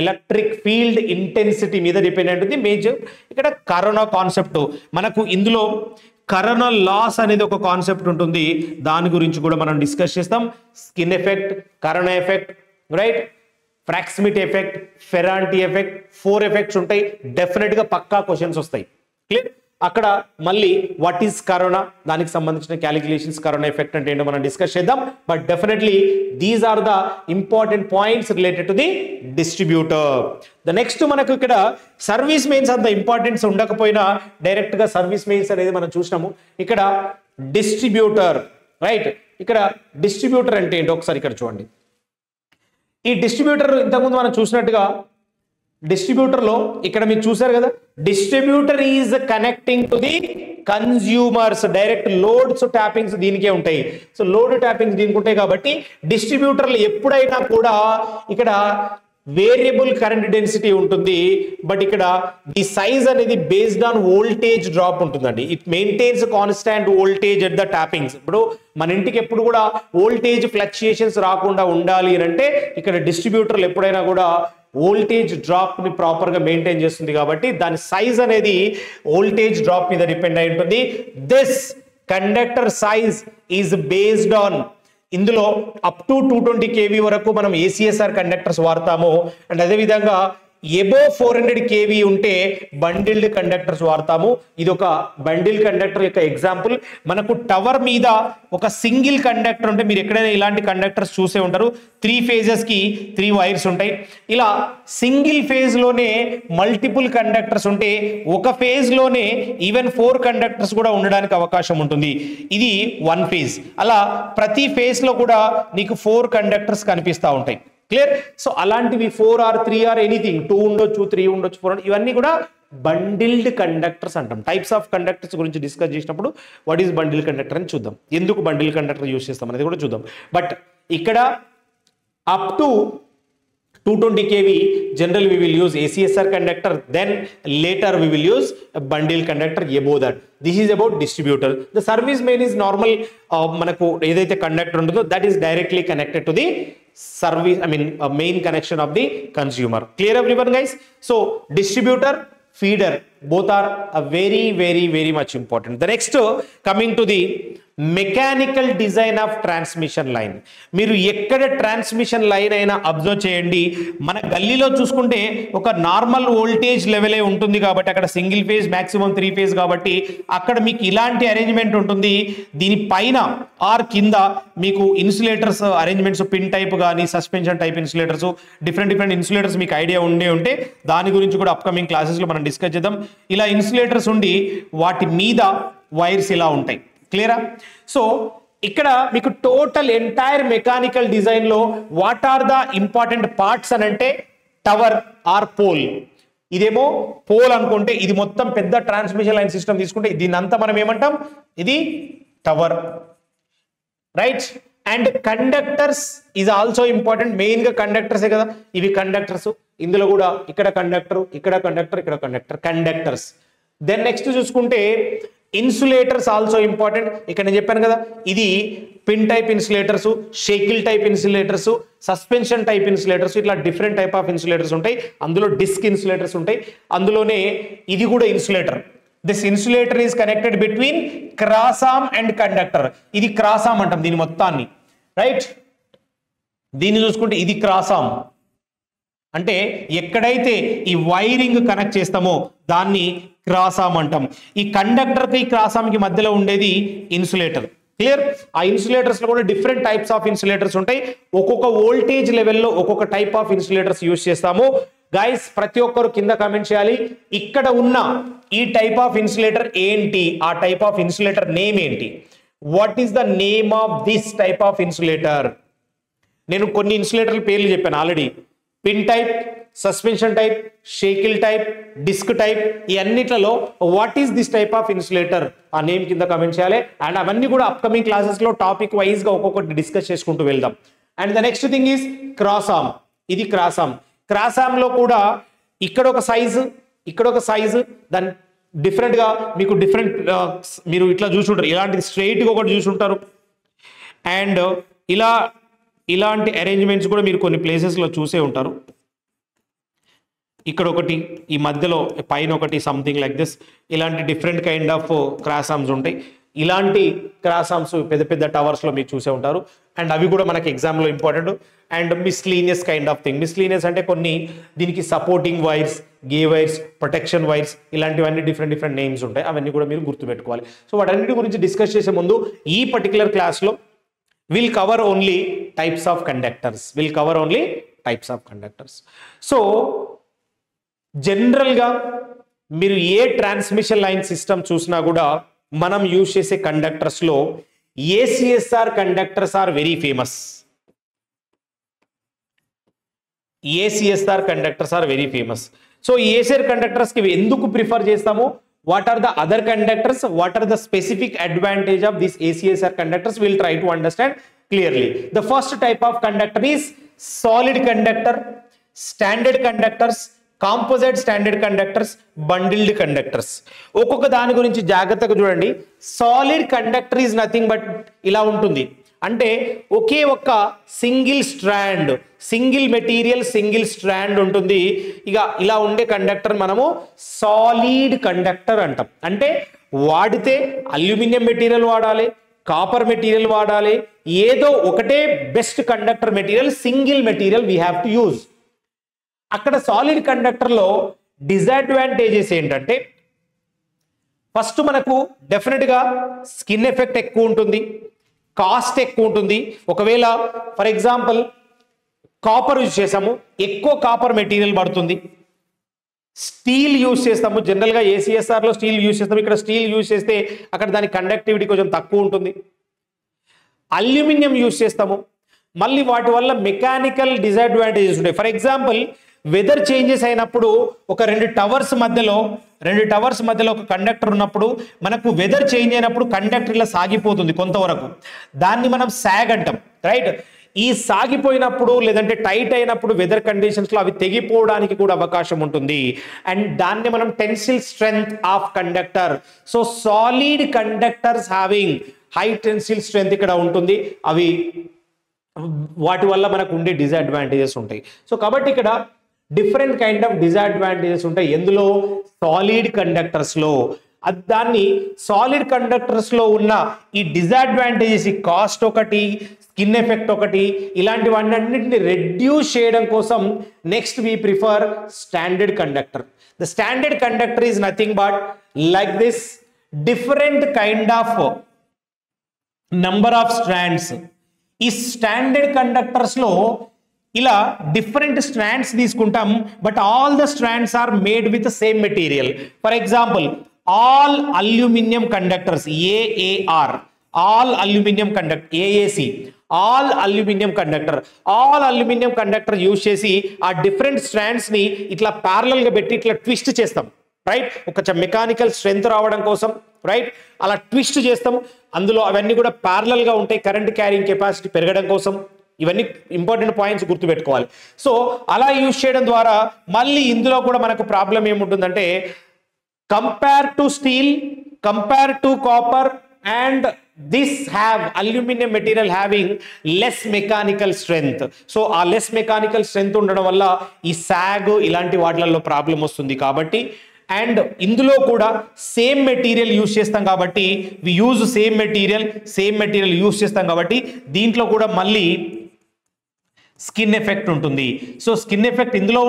electric field intensity మీద డిపెండ్ ఉంటుంది. మేజర్ ఇక్కడ కరోనా కాన్సెప్ట్. మనకు ఇందులో కరోనా లాస్ అనేది ఒక కాన్సెప్ట్ ఉంటుంది, దాని గురించి కూడా మనం డిస్కస్ చేస్తాం. Skin effect, corona effect, right, proximity effect, Ferranti effect, 4 effects ఉంటాయి. డెఫినెట్ గా పక్కా క్వశ్చన్స్ వస్తాయి. క్లియర్? అక్కడ మళ్ళీ వాట్ ఈస్ కరోనా, దానికి సంబంధించిన క్యాలిక్యులేషన్స్, కరోనా ఎఫెక్ట్ అంటే ఏంటో మనం డిస్కస్ చేద్దాం. But definitely these are the important points related to the distributor. The next మనకు ఇక్కడ సర్వీస్ మెయిన్స్ అంత ఇంపార్టెన్స్ ఉండకపోయినా డైరెక్ట్ గా సర్వీస్ మెయిన్స్ అనేది మనం చూసినాము. ఇక్కడ డిస్ట్రిబ్యూటర్, రైట్, ఇక్కడ డిస్ట్రిబ్యూటర్ అంటే ఏంటో ఒకసారి ఇక్కడ చూడండి. ఈ డిస్ట్రిబ్యూటర్ ఇంతకుముందు మనం చూసినట్టుగా డిస్ట్రిబ్యూటర్ లో ఇక్కడ మీరు చూసారు కదా, distributor is connecting to the consumers. Direct loads tappings దీనికే ఉంటాయి. సో లోడ్ ట్యాపింగ్స్ దీనికి ఉంటాయి కాబట్టి డిస్ట్రిబ్యూటర్లు ఎప్పుడైనా కూడా ఇక్కడ వేరియబుల్ కరెంట్ డెన్సిటీ ఉంటుంది. బట్ ఇక్కడ ది సైజ్ అనేది బేస్డ్ ఆన్ వోల్టేజ్ డ్రాప్ ఉంటుందండి. It maintains constant voltage at the tappings. ఇప్పుడు మన ఇంటికి ఎప్పుడు కూడా వోల్టేజ్ ఫ్లక్చుయేషన్స్ రాకుండా ఉండాలి అని అంటే ఇక్కడ డిస్ట్రిబ్యూటర్లు ఎప్పుడైనా కూడా వోల్టేజ్ డ్రాప్ ని ప్రాపర్ గా మెయింటైన్ చేస్తుంది కాబట్టి దాని సైజ్ అనేది వోల్టేజ్ డ్రాప్ మీద డిపెండ్ అయి ఉంటుంది. This conductor size is based on, ఇందులో అప్ టు 220 kV వరకు మనం ఏసీఎస్ఆర్ కండక్టర్స్ వాడతాము. అండ్ అదేవిధంగా ఎబో 400 kV ఉంటే బండిల్డ్ కండక్టర్స్ వాడతాము. ఇది ఒక బండిల్ కండక్టర్ యొక్క ఎగ్జాంపుల్. మనకు టవర్ మీద ఒక సింగిల్ కండక్టర్ ఉంటే, మీరు ఎక్కడైనా ఇలాంటి కండక్టర్స్ చూసే ఉంటారు, 3 phases కి 3 వైర్స్ ఉంటాయి. ఇలా సింగిల్ ఫేజ్ లోనే మల్టిపుల్ కండక్టర్స్ ఉంటే ఒక ఫేజ్ లోనే ఈవెన్ 4 కండక్టర్స్ కూడా ఉండడానికి అవకాశం ఉంటుంది. ఇది 1 phase. అలా ప్రతి ఫేజ్ లో కూడా నీకు 4 కండక్టర్స్ కనిపిస్తూ ఉంటాయి. క్లియర్? సో అలాంటివి 4 or 3 or ఎనీథింగ్, 2 ఉండొచ్చు, 3 ఉండొచ్చు, 4 ఉండొచ్చు, ఇవన్నీ కూడా బండిల్డ్ కండక్టర్స్ అంటాం. టైప్స్ ఆఫ్ కండక్టర్స్ గురించి డిస్కస్ చేసినప్పుడు వాట్ ఈస్ బండిల్ కండక్టర్ అని చూద్దాం. ఎందుకు బండిల్ కండక్టర్ యూజ్ చేస్తాం అనేది కూడా చూద్దాం. బట్ ఇక్కడ up to 220 kV generally we will use ACSR conductor, then later we will use a bundle conductor above that. This is about distributor. The service main is normal manaku edaithe conductor untundo that is directly connected to the service, main connection of the consumer. Clear everyone guys? So distributor, feeder, both are a very much important. The next coming to the mechanical design of transmission line. మీరు ఎక్కడ ట్రాన్స్మిషన్ లైన్ అయినా అబ్జర్వ్ చేయండి, మన గల్లీలో చూసుకుంటే ఒక నార్మల్ వోల్టేజ్ లెవెలే ఉంటుంది కాబట్టి అక్కడ సింగిల్ ఫేజ్, మాక్సిమం 3 phase కాబట్టి అక్కడ మీకు ఇలాంటి అరేంజ్మెంట్ ఉంటుంది. దీనిపైన ఆర్ కింద మీకు ఇన్సులేటర్స్ అరేంజ్మెంట్స్, పిన్ టైప్ కానీ suspension type insulators, different insulators మీకు ఐడియా ఉంటే దాని గురించి కూడా అప్కమింగ్ క్లాసెస్లో మనం డిస్కస్ చేద్దాం. ఇలా ఇన్సులేటర్స్ ఉండి వాటి మీద వైర్స్ ఇలా ఉంటాయి. క్లియరా? సో ఇక్కడ మీకు టోటల్ ఎంటైర్ మెకానికల్ డిజైన్ లో what are the important parts అని అంటే టవర్ ఆర్ పోల్. ఇదేమో పోల్ అనుకుంటే, ఇది మొత్తం పెద్ద ట్రాన్స్మిషన్ లైన్ సిస్టమ్ తీసుకుంటే దీన్ని అంతా మనం ఏమంటాం? ఇది tower, right? And conductors is also important. Main గా కండక్టర్సే కదా, ఇవి కండక్టర్స్. ఇందులో కూడా ఇక్కడ కండక్టర్, ఇక్కడ కండక్టర్, ఇక్కడ కండక్టర్, కండక్టర్స్. దెన్ నెక్స్ట్ చూసుకుంటే ఇన్సులేటర్స్ ఆల్సో ఇంపార్టెంట్. ఇక్కడ నేను చెప్పాను కదా, ఇది pin type insulators, Shakeel type insulators, suspension type insulators, ఇట్లా డిఫరెంట్ టైప్ ఆఫ్ ఇన్సులేటర్స్ ఉంటాయి. అందులో డిస్క్ ఇన్సులేటర్స్ ఉంటాయి. అందులోనే ఇది కూడా insulator. This insulator is connected between cross arm and conductor. ఇది క్రాస్ ఆర్మ్ అంటాం దీని మొత్తాన్ని, రైట్? దీన్ని చూసుకుంటే ఇది క్రాస్ ఆర్మ్, అంటే ఎక్కడైతే ఈ వైరింగ్ కనెక్ట్ చేస్తామో దాన్ని క్రాస్ ఆర్మ్ అంటాం. ఈ కండక్టర్ కి క్రాస్ ఆర్మ్ కి మధ్యలో ఉండేది ఇన్సులేటర్. క్లియర్? ఆ ఇన్సులేటర్స్ లో కూడా డిఫరెంట్ టైప్స్ ఆఫ్ ఇన్సులేటర్స్ ఉంటాయి. ఒక్కొక్క వోల్టేజ్ లెవెల్లో ఒక్కొక్క టైప్ ఆఫ్ ఇన్సులేటర్స్ యూజ్ చేస్తాము. గైస్ ప్రతి ఒక్కరు కింద కామెంట్ చేయాలి, ఇక్కడ ఉన్న ఈ టైప్ ఆఫ్ ఇన్సులేటర్ ఏంటి, ఆ టైప్ ఆఫ్ ఇన్సులేటర్ నేమ్ ఏంటి, what is the name of this type of insulator. నేను కొన్ని ఇన్సులేటర్ల పేర్లు చెప్పాను already. Pin type, suspension type, shackle type, disc type, ఈ అన్నిట్లలో what is this type of insulator, ఆ నేమ్ కింద కమెంట్ చేయాలి. అండ్ అవన్నీ కూడా అప్కమింగ్ క్లాసెస్ లో టాపిక్ వైజ్ గా ఒక్కొక్కటి డిస్కస్ చేసుకుంటూ వెళ్దాం. And the next thing is cross arm. ఇది క్రాస్ ఆర్మ్. క్రాస్ ఆర్మ్ లో కూడా ఇక్కడ ఒక సైజు, ఇక్కడ ఒక సైజు, దాని డిఫరెంట్ గా మీకు డిఫరెంట్ మీరు ఇట్లా చూసుంటారు, ఇలాంటిది స్ట్రైట్ గా ఒకటి చూసుంటారు. అండ్ ఇలాంటి అరేంజ్మెంట్స్ కూడా మీరు కొన్ని ప్లేసెస్ లో చూసే ఉంటారు. ఇక్కడ ఒకటి, ఈ మధ్యలో పైన ఒకటి, సంథింగ్ లైక్ దిస్. ఇలాంటి different kind of cross arms ఉంటాయి. ఇలాంటి క్రాస్ ఆర్మ్స్ పెద్ద పెద్ద టవర్స్ లో మీరు చూసే ఉంటారు. అండ్ అవి కూడా మనకి ఎగ్జామ్ లో important. And miscellaneous kind of thing. Miscellaneous అంటే కొన్ని దీనికి సపోర్టింగ్ వైర్స్, గే వైర్స్, ప్రొటెక్షన్ వైర్స్, ఇలాంటివన్నీ డిఫరెంట్ డిఫరెంట్ నేమ్స్ ఉంటాయి. అవన్నీ కూడా మీరు గుర్తుపెట్టుకోవాలి. సో వాటన్నిటి గురించి డిస్కస్ చేసే ముందు ఈ పర్టికులర్ క్లాస్ లో will cover only types of conductors. So general గా మీరు ఏ ట్రాన్స్మిషన్ లైన్ సిస్టమ్ చూసినా కూడా మనం యూజ్ చేసే కండక్టర్స్ లో ACSR conductors are very famous. ACSR conductors are very famous. So ACSR conductors కి ఎందుకు ప్రిఫర్ చేస్తాము, what are the other conductors, what are the specific advantage of these ACSR conductors, we'll try to understand clearly. The first type of conductor is solid conductor, standard conductors, composite standard conductors, bundled conductors. ఒక్కొక్క దాని గురించి జాగ్రత్తగా చూడండి. Solid conductor is nothing but ఇలా ఉంటుంది, అంటే ఒకే ఒక్క single strand, single material, single strand ఉంటుంది. ఇక ఇలా ఉండే కండక్టర్ మనము సాలిడ్ కండక్టర్ అంటాం. అంటే వాడితే అల్యూమినియం మెటీరియల్ వాడాలి, కాపర్ మెటీరియల్ వాడాలి, ఏదో ఒకటే best conductor material, single material we have to use. అక్కడ సాలిడ్ కండక్టర్ లో డిసడ్వాంటేజెస్ ఏంటంటే, ఫస్ట్ మనకు డెఫినెట్ గా స్కిన్ ఎఫెక్ట్ ఎక్కువ ఉంటుంది, కాస్ట్ ఎక్కువ ఉంటుంది. ఒకవేళ ఫర్ ఎగ్జాంపుల్ కాపర్ యూజ్ చేసాము, ఎక్కువ కాపర్ మెటీరియల్ పడుతుంది. స్టీల్ యూజ్ చేస్తాము, జనరల్ గా ACSR లో స్టీల్ యూజ్ చేస్తాము, ఇక్కడ స్టీల్ యూజ్ చేస్తే అక్కడ దాని కండక్టివిటీ కొంచెం తక్కువ ఉంటుంది. అల్యూమినియం యూజ్ చేస్తాము, మళ్ళీ వాటి వల్ల మెకానికల్ డిసడ్వాంటేజెస్ ఉంటాయి. ఫర్ ఎగ్జాంపుల్ వెదర్ చేంజెస్ అయినప్పుడు ఒక రెండు టవర్స్ మధ్యలో ఒక కండక్టర్ ఉన్నప్పుడు మనకు వెదర్ చేంజ్ అయినప్పుడు కండక్టర్ ఇలా సాగిపోతుంది కొంతవరకు, దాన్ని మనం సాగ్ అంటాం, రైట్? ఈ సాగిపోయినప్పుడు లేదంటే టైట్ అయినప్పుడు వెదర్ కండిషన్స్ లో అవి తెగిపోవడానికి కూడా అవకాశం ఉంటుంది. అండ్ దాన్ని మనం tensile strength of conductor. So solid conductors having high tensile strength ఇక్కడ ఉంటుంది. అవి వాటి వల్ల మనకు ఉండే డిసడ్వాంటేజెస్ ఉంటాయి. సో కాబట్టి ఇక్కడ డిఫరెంట్ కైండ్ ఆఫ్ డిసడ్వాంటేజెస్ ఉంటాయి. ఎందులో? సాలిడ్ కండక్టర్స్ లో. దాన్ని సాలిడ్ కండక్టర్స్ లో ఉన్న ఈ డిసడ్వాంటేజెస్, ఈ కాస్ట్ ఒకటి, స్కిన్ ఎఫెక్ట్ ఒకటి, ఇలాంటివన్నింటిని రెడ్యూస్ చేయడం కోసం next we prefer standard conductor. The standard conductor is nothing but like this, different kind of number of strands. ఈ స్టాండర్డ్ కండక్టర్స్ లో ఇలా డిఫరెంట్ స్ట్రాండ్స్ తీసుకుంటాం, but all the strands are made with same material. For example all aluminium conductors, AAR, all aluminium conductor, AAC, all aluminium conductor. All aluminium conductor use చేసి ఆ డిఫరెంట్ స్ట్రాండ్స్ ని ఇట్లా ప్యారలల్ గా పెట్టి ఇట్లా ట్విస్ట్ చేస్తాం. రైట్, ఒక మెకానికల్ స్ట్రెంగ్త్ రావడం కోసం, రైట్, అలా ట్విస్ట్ చేస్తాం. అందులో అవన్నీ కూడా ప్యారలల్ గా ఉంటాయి కరెంట్ క్యారింగ్ కెపాసిటీ పెరగడం కోసం. ఇవన్నీ ఇంపార్టెంట్ పాయింట్స్ గుర్తుపెట్టుకోవాలి. సో అలా యూజ్ చేయడం ద్వారా మళ్ళీ ఇందులో కూడా మనకు ప్రాబ్లం ఏముంటుందంటే, compare to steal, compare to copper and this have aluminium material having less mechanical strength. So ఆ లెస్ మెకానికల్ స్ట్రెంగ్త్ ఉండడం వల్ల ఈ సాగ్ ఇలాంటి వాటిలలో ప్రాబ్లం వస్తుంది. కాబట్టి అండ్ ఇందులో కూడా సేమ్ మెటీరియల్ యూజ్ చేస్తాం కాబట్టి, we use same material use చేస్తాం కాబట్టి దీంట్లో కూడా మళ్ళీ స్కిన్ ఎఫెక్ట్ ఉంటుంది. సో స్కిన్ ఎఫెక్ట్ ఇందులో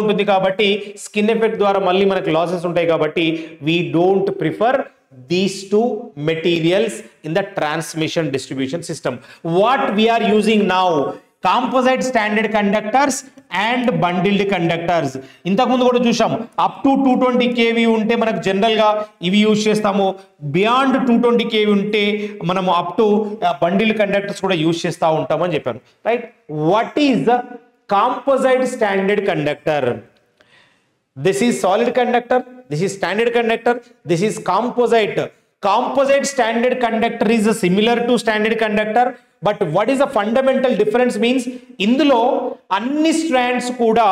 ఉంటుంది కాబట్టి స్కిన్ ఎఫెక్ట్ ద్వారా మళ్ళీ మనకు లాసెస్ ఉంటాయి. కాబట్టి we don't prefer these two materials in the transmission distribution system. What we are using now, composite standard conductors and bundled conductors. ఇంతకు ముందు కూడా చూసాం, అప్ టు 220 kV ఉంటే మనకు జనరల్ గా ఇవి యూజ్ చేస్తాము. బియాండ్ 220 kV ఉంటే మనము అప్ టు బండిల్డ్ కండక్టర్స్ కూడా యూజ్ చేస్తూ ఉంటాం అని చెప్పాను. Right, what is the composite standard conductor? This is solid conductor, this is standard conductor, this is composite. Composite standard conductor is similar to standard conductor, but what is the fundamental difference means, ఇందులో అన్ని స్ట్రాండ్స్ కూడా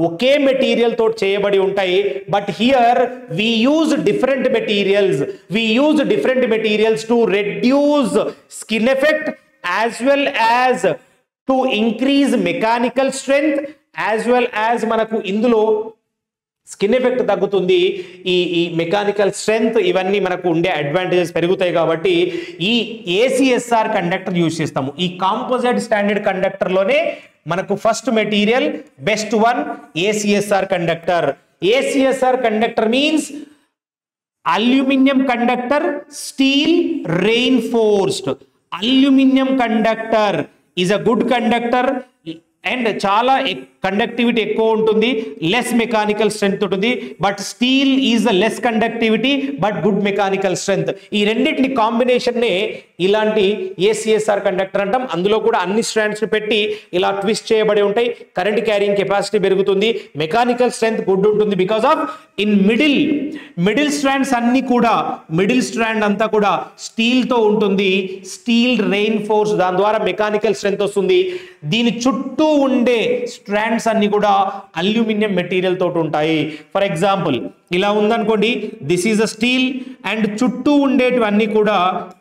ఒకే మెటీరియల్ తో చేయబడి ఉంటాయి. But here we use different materials to reduce skin effect as well as to increase mechanical strength as well as మనకు ఇందులో స్కిన్ ఎఫెక్ట్ తగ్గుతుంది, ఈ మెకానికల్ స్ట్రెంగ్త్, ఇవన్నీ మనకు ఉండే అడ్వాంటేజెస్ పెరుగుతాయి. కాబట్టి ఈ ఏసీఎస్ఆర్ కండక్టర్ యూజ్ చేస్తాము. ఈ కాంపోజిట్ స్టాండర్డ్ కండక్టర్ లోనే మనకు first material best one ACSR conductor. ACSR conductor means aluminium conductor steel reinforced. Aluminium conductor is a good conductor and చాలా కండక్టివిటీ ఎక్కువ ఉంటుంది, లెస్ మెకానికల్ స్ట్రెంగ్త్ ఉంటుంది. But steel is the less conductivity but good mechanical strength. ఈ రెండింటిని కాంబినేషన్ నే ఇలాంటి ఏసీఎస్ఆర్ కండక్టర్ అంటాం. అందులో కూడా అన్ని స్ట్రాండ్స్ పెట్టి ఇలా ట్విస్ట్ చేయబడి ఉంటాయి. కరెంట్ క్యారింగ్ కెపాసిటీ పెరుగుతుంది, మెకానికల్ స్ట్రెంగ్త్ గుడ్ ఉంటుంది. Because of in middle strands అన్ని కూడా, మిడిల్ స్ట్రాండ్ అంతా కూడా స్టీల్ తో ఉంటుంది. స్టీల్ రెయిన్ఫోర్స్, దాని ద్వారా మెకానికల్ స్ట్రెంగ్త్ వస్తుంది. దీని చుట్టూ ఉండే స్ట్రాండ్స్ అన్ని కూడా అల్యూమినియం మెటీరియల్ తోటి ఉంటాయి. ఫర్ ఎగ్జాంపుల్ ఇలా ఉందనుకోండి, this is a steel and చుట్టూ ఉండేటివన్నీ కూడా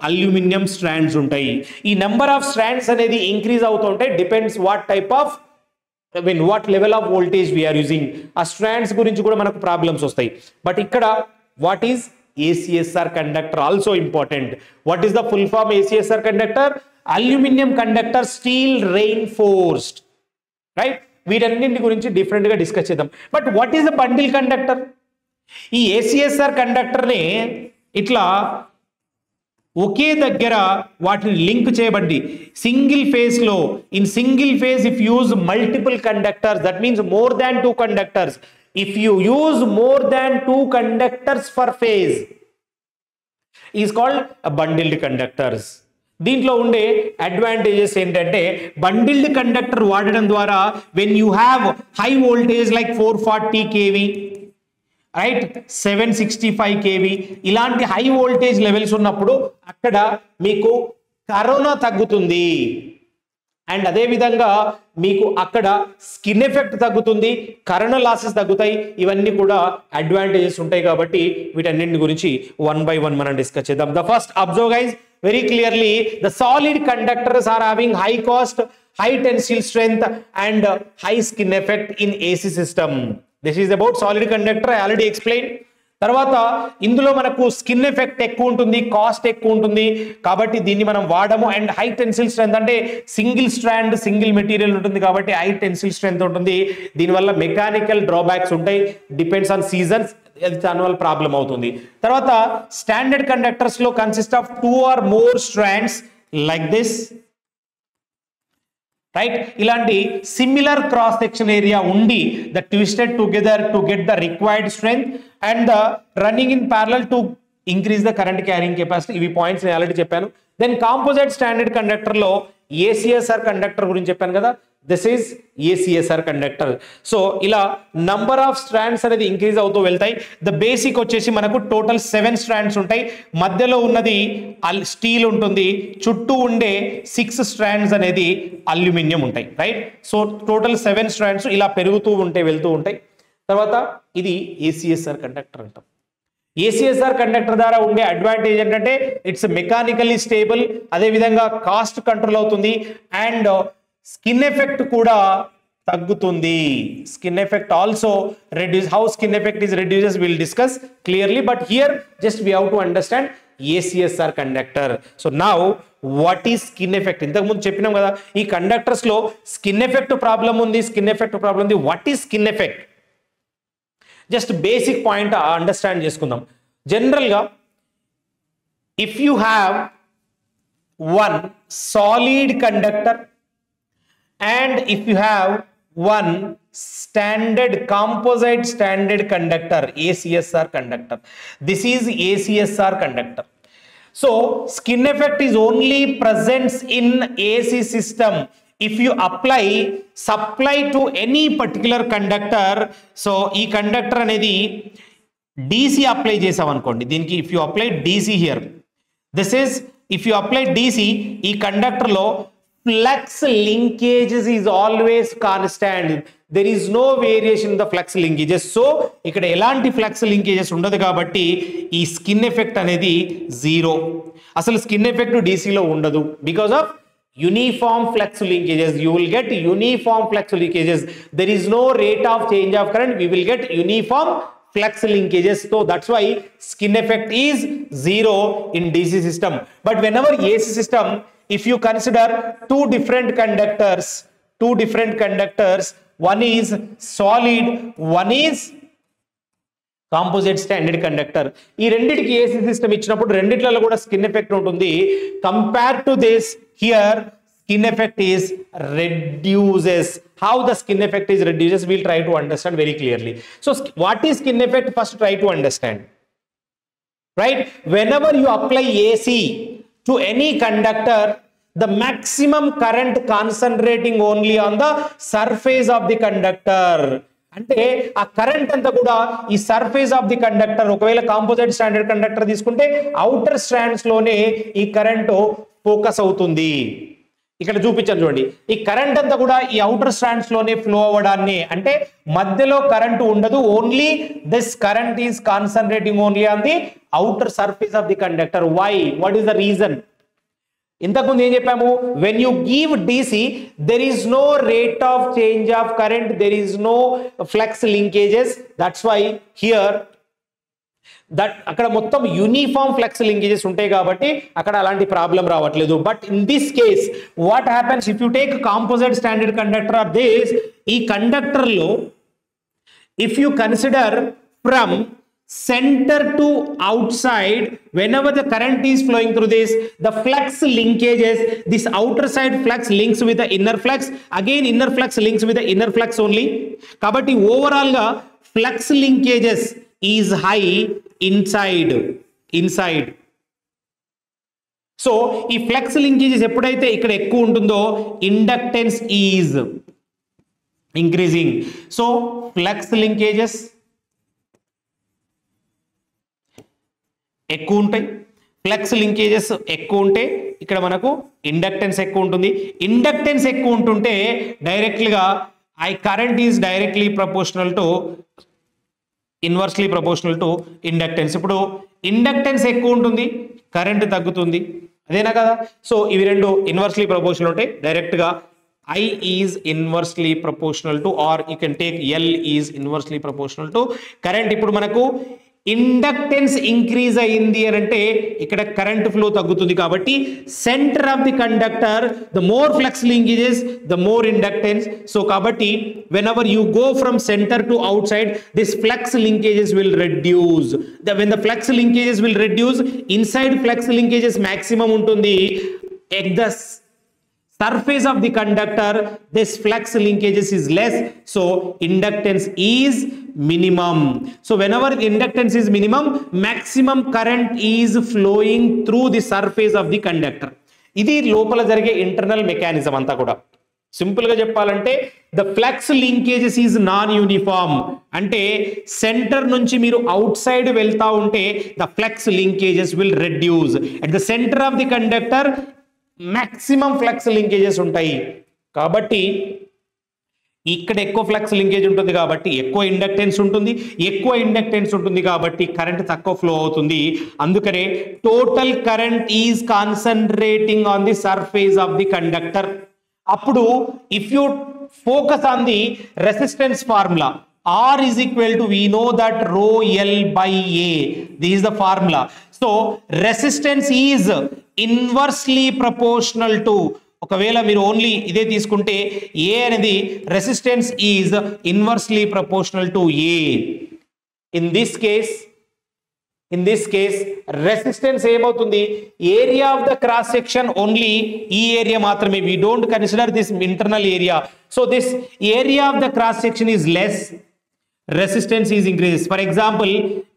అల్యూమినియం స్ట్రాండ్స్ ఉంటాయి. ఈ నెంబర్ ఆఫ్ స్ట్రాండ్స్ అనేది ఇంక్రీజ్ అవుతూ ఉంటాయి, depends what type of what level of voltage we're using. ఆ స్ట్రాండ్స్ గురించి కూడా మనకు ప్రాబ్లమ్స్ వస్తాయి. బట్ ఇక్కడ what is ACSR conductor also important. What is the full form ACSR conductor? Aluminum conductor steel reinforced. Right? వీటన్నింటి గురించి డిఫరెంట్ గా డిస్కస్ చేద్దాం. But what is the bundle conductor? ఈ ACSR కండక్టర్ ని ఇట్లా ఒకే దగ్గర వాటిని లింక్ చేయబడి సింగిల్ ఫేజ్ లో, in single phase if use multiple conductors, that means more than 2 conductors. If you use more than 2 conductors per phase is called a bundled conductors. దీంట్లో ఉండే అడ్వాంటేజెస్ ఏంటంటే, బండిల్డ్ కండక్టర్ వాడడం ద్వారా when you have high voltage like 440 kV, right, 765 kV ఇలాంటి హై వోల్టేజ్ లెవెల్స్ ఉన్నప్పుడు అక్కడ మీకు కరోనా తగ్గుతుంది. అండ్ అదే విధంగా మీకు అక్కడ స్కిన్ ఎఫెక్ట్ తగ్గుతుంది, కరోనా లాసెస్ తగ్గుతాయి. ఇవన్నీ కూడా అడ్వాంటేజెస్ ఉంటాయి. కాబట్టి వీటన్నింటి గురించి వన్ బై వన్ మనం డిస్కస్ చేద్దాం. The first observe guys very clearly, the solid conductors are having high cost, high tensile strength and high skin effect in AC system. This is about solid conductor, I already explain. తర్వాత ఇందులో మనకు స్కిన్ ఎఫెక్ట్ ఎక్కువ ఉంటుంది, కాస్ట్ ఎక్కువ ఉంటుంది, కాబట్టి దీన్ని మనం వాడము. అండ్ హై టెన్సిల్ స్ట్రెంత్ అంటే సింగిల్ స్ట్రాండ్ సింగిల్ మెటీరియల్ ఉంటుంది కాబట్టి హై టెన్సిల్ స్ట్రెంత్ ఉంటుంది. దీనివల్ల మెకానికల్ డ్రాబ్యాక్స్ ఉంటాయి, డిపెండ్స్ ఆన్ సీజన్స్, అది దానివల్ల ప్రాబ్లం అవుతుంది. తర్వాత స్టాండర్డ్ కండక్టర్స్ లో consist of 2 or more strands like this, right. ఇలాంటి సిమిలర్ క్రాస్ సెక్షన్ ఏరియా ఉండి the twisted together to get the required strength and the running in parallel to increase the current carrying capacity. ఇవి పాయింట్స్ నేను ఆల్రెడీ చెప్పాను. దెన్ కాంపోజిట్ స్టాండర్డ్ కండక్టర్ లో ఏసీఎస్ఆర్ కండక్టర్ గురించి చెప్పాను కదా, this is ACSR conductor. So ఇలా నంబర్ ఆఫ్ స్ట్రాండ్స్ అనేది ఇంక్రీజ్ అవుతూ వెళ్తాయి. ద బేసిక్ వచ్చేసి మనకు టోటల్ 7 స్ట్రాండ్స్ ఉంటాయి. మధ్యలో ఉన్నది స్టీల్ ఉంటుంది, చుట్టూ ఉండే 6 స్ట్రాండ్స్ అనేది అల్యూమినియం ఉంటాయి, రైట్. సో టోటల్ 7 స్ట్రాండ్స్ ఇలా పెరుగుతూ ఉంటాయి, వెళ్తూ ఉంటాయి. తర్వాత ఇది ఏసీఎస్ఆర్ కండక్టర్ అంటాం. ఏసీఎస్ఆర్ కండక్టర్ ద్వారా ఉండే అడ్వాంటేజ్ ఏంటంటే ఇట్స్ మెకానికల్లీ స్టేబుల్, అదేవిధంగా కాస్ట్ కంట్రోల్ అవుతుంది, అండ్ స్కిన్ ఎఫెక్ట్ కూడా తగ్గుతుంది. Skin effect also reduce. How skin effect is reduces will discuss clearly, but here just we have to understand ACSR conductor. So now what is skin effect? ఇంతకు ముందు చెప్పినాం కదా, ఈ కండక్టర్స్ లో స్కిన్ ఎఫెక్ట్ ప్రాబ్లం ఉంది, స్కిన్ ఎఫెక్ట్ ప్రాబ్లం ఉంది. What is skin effect? Just basic point understand చేసుకుందాం. జనరల్గా if you have one solid conductor and if you have one standard composite standard conductor, ACSR conductor, this is ACSR conductor. So skin effect is only present in AC system if you supply to any particular conductor. So ee conductor anedi DC apply chesam anukondi, deeniki if you apply DC here, this is if you apply DC, ee conductor lo flux linkages is always constant. There is no variation in the flux linkages. So ikkada elanti flux linkages undadu kabatti ee skin effect anedi zero. Asalu skin effect DC lo undadu because of uniform flux linkages. You will get uniform flux linkages. There is no rate of change of current. We will get uniform flux linkages. So that's why skin effect is zero in DC system. But whenever AC system, if you consider two different conductors, one is solid, one is composite standard conductor. ఈ రెండిటికి AC సిస్టమ్ ఇచ్చినప్పుడు రెండిట్లలో కూడా స్కిన్ ఎఫెక్ట్ ఉంటుంది. Compare to this here skin effect is reduces. How the skin effect is reduces, we'll try to understand very clearly. So what is skin effect? First try to understand, right? Whenever you apply AC to any conductor, the maximum current concentrating only on the surface of the conductor. అంటే ఆ కరెంట్ అంతా కూడా ఈ సర్ఫేస్ ఆఫ్ ది కండక్టర్. ఒకవేళ కాంపోజిట్ స్టాండర్డ్ కండక్టర్ తీసుకుంటే అవుటర్ స్ట్రాండ్స్ లోనే ఈ కరెంట్ ఫోకస్ అవుతుంది. ఇక్కడ చూపించాను చూడండి, ఈ కరెంట్ అంతా కూడా ఈ అవుటర్ స్ట్రాండ్స్ లోనే ఫ్లో అవ్వడాన్ని, అంటే మధ్యలో కరెంట్ ఉండదు. Only this current is concentrating only on the outer surface of the conductor. Why? What is the reason? ఇంతకుముందు ఏం చెప్పాము? When you give DC, there is no rate of change of current, there is no flux linkages. That's why here that అక్కడ మొత్తం యూనిఫామ్ ఫ్లక్స్ లింకేజెస్ ఉంటాయి కాబట్టి అక్కడ అలాంటి ప్రాబ్లం రావట్లేదు. But in this case what happens if you take composite standard conductor or this, ఈ కండక్టర్ లో if you consider from center to outside, whenever the current is flowing through this, the flux linkages, this outer side flux links with the inner flux, again inner flux links with the inner flux only. Kabatti overall ga flux linkages is high inside. So ee flux linkages eppudaithe ikkada ekku untundo, inductance is increasing. So flux linkages ఎక్కువ ఉంటాయి, ఫ్లక్స్ లింకేజెస్ ఎక్కువ ఉంటే ఇక్కడ మనకు ఇండక్టెన్స్ ఎక్కువ ఉంటుంది. ఇండక్టెన్స్ ఎక్కువ ఉంటుంటే డైరెక్ట్లీగా I current is directly proportional to inversely proportional to inductance. ఇప్పుడు ఇండక్టెన్స్ ఎక్కువ ఉంటుంది, కరెంట్ తగ్గుతుంది, అదేనా కదా? సో ఇవి రెండు ఇన్వర్స్లీ ప్రపోర్షనల్ ఉంటాయి. డైరెక్ట్గా I is inversely proportional to, or you can take L is inversely proportional to current. ఇప్పుడు మనకు ఇండక్టెన్స్ ఇంక్రీజ్ అయింది అని అంటే ఇక్కడ కరెంట్ ఫ్లో తగ్గుతుంది కాబట్టి centre of the conductor the more flux linkages the more inductance. So కాబట్టి whenever you go from centre to outside this flux linkages will reduce. When the flux linkages will reduce, inside flux linkages maximum ఉంటుంది, at the surface of the conductor, this flux linkages is less, so inductance is minimum. So whenever inductance is minimum, maximum current is flowing through the surface of the conductor. ఇది లోపల జరిగే ఇంటర్నల్ మెకానిజం అంతా కూడా. సింపుల్ గా చెప్పాలంటే the flux linkages is non uniform. అంటే సెంటర్ నుంచి మీరు అవుట్ సైడ్ వెళ్తా ఉంటే the flux linkages will reduce. At the centre of the conductor maximum flux linkages ఉంటాయి. కాబట్టి ఇక్కడ ఎక్కువ ఫ్లక్స్ లింకేజ్ ఉంటుంది కాబట్టి ఎక్కువ ఇండక్టెన్స్ ఉంటుంది. ఎక్కువ ఇండక్టెన్స్ ఉంటుంది కాబట్టి కరెంట్ తక్కువ ఫ్లో అవుతుంది. అందుకనే total current is concentrating on the surface of the conductor. అప్పుడు if you focus on the resistance formula, R is equal to, we know that rho L by A. This is the formula. So resistance is inversely proportional to, ఒకవేళ మీరు ఓన్లీ ఇదే తీసుకుంటే A అనేది resistance is inversely proportional to A. In this case resistance ఏమవుతుంది, area of the cross section only ఈ ఏరియా మాత్రమే. We don't consider this internal area. So this area of the cross section is less, resistance is increases. For example,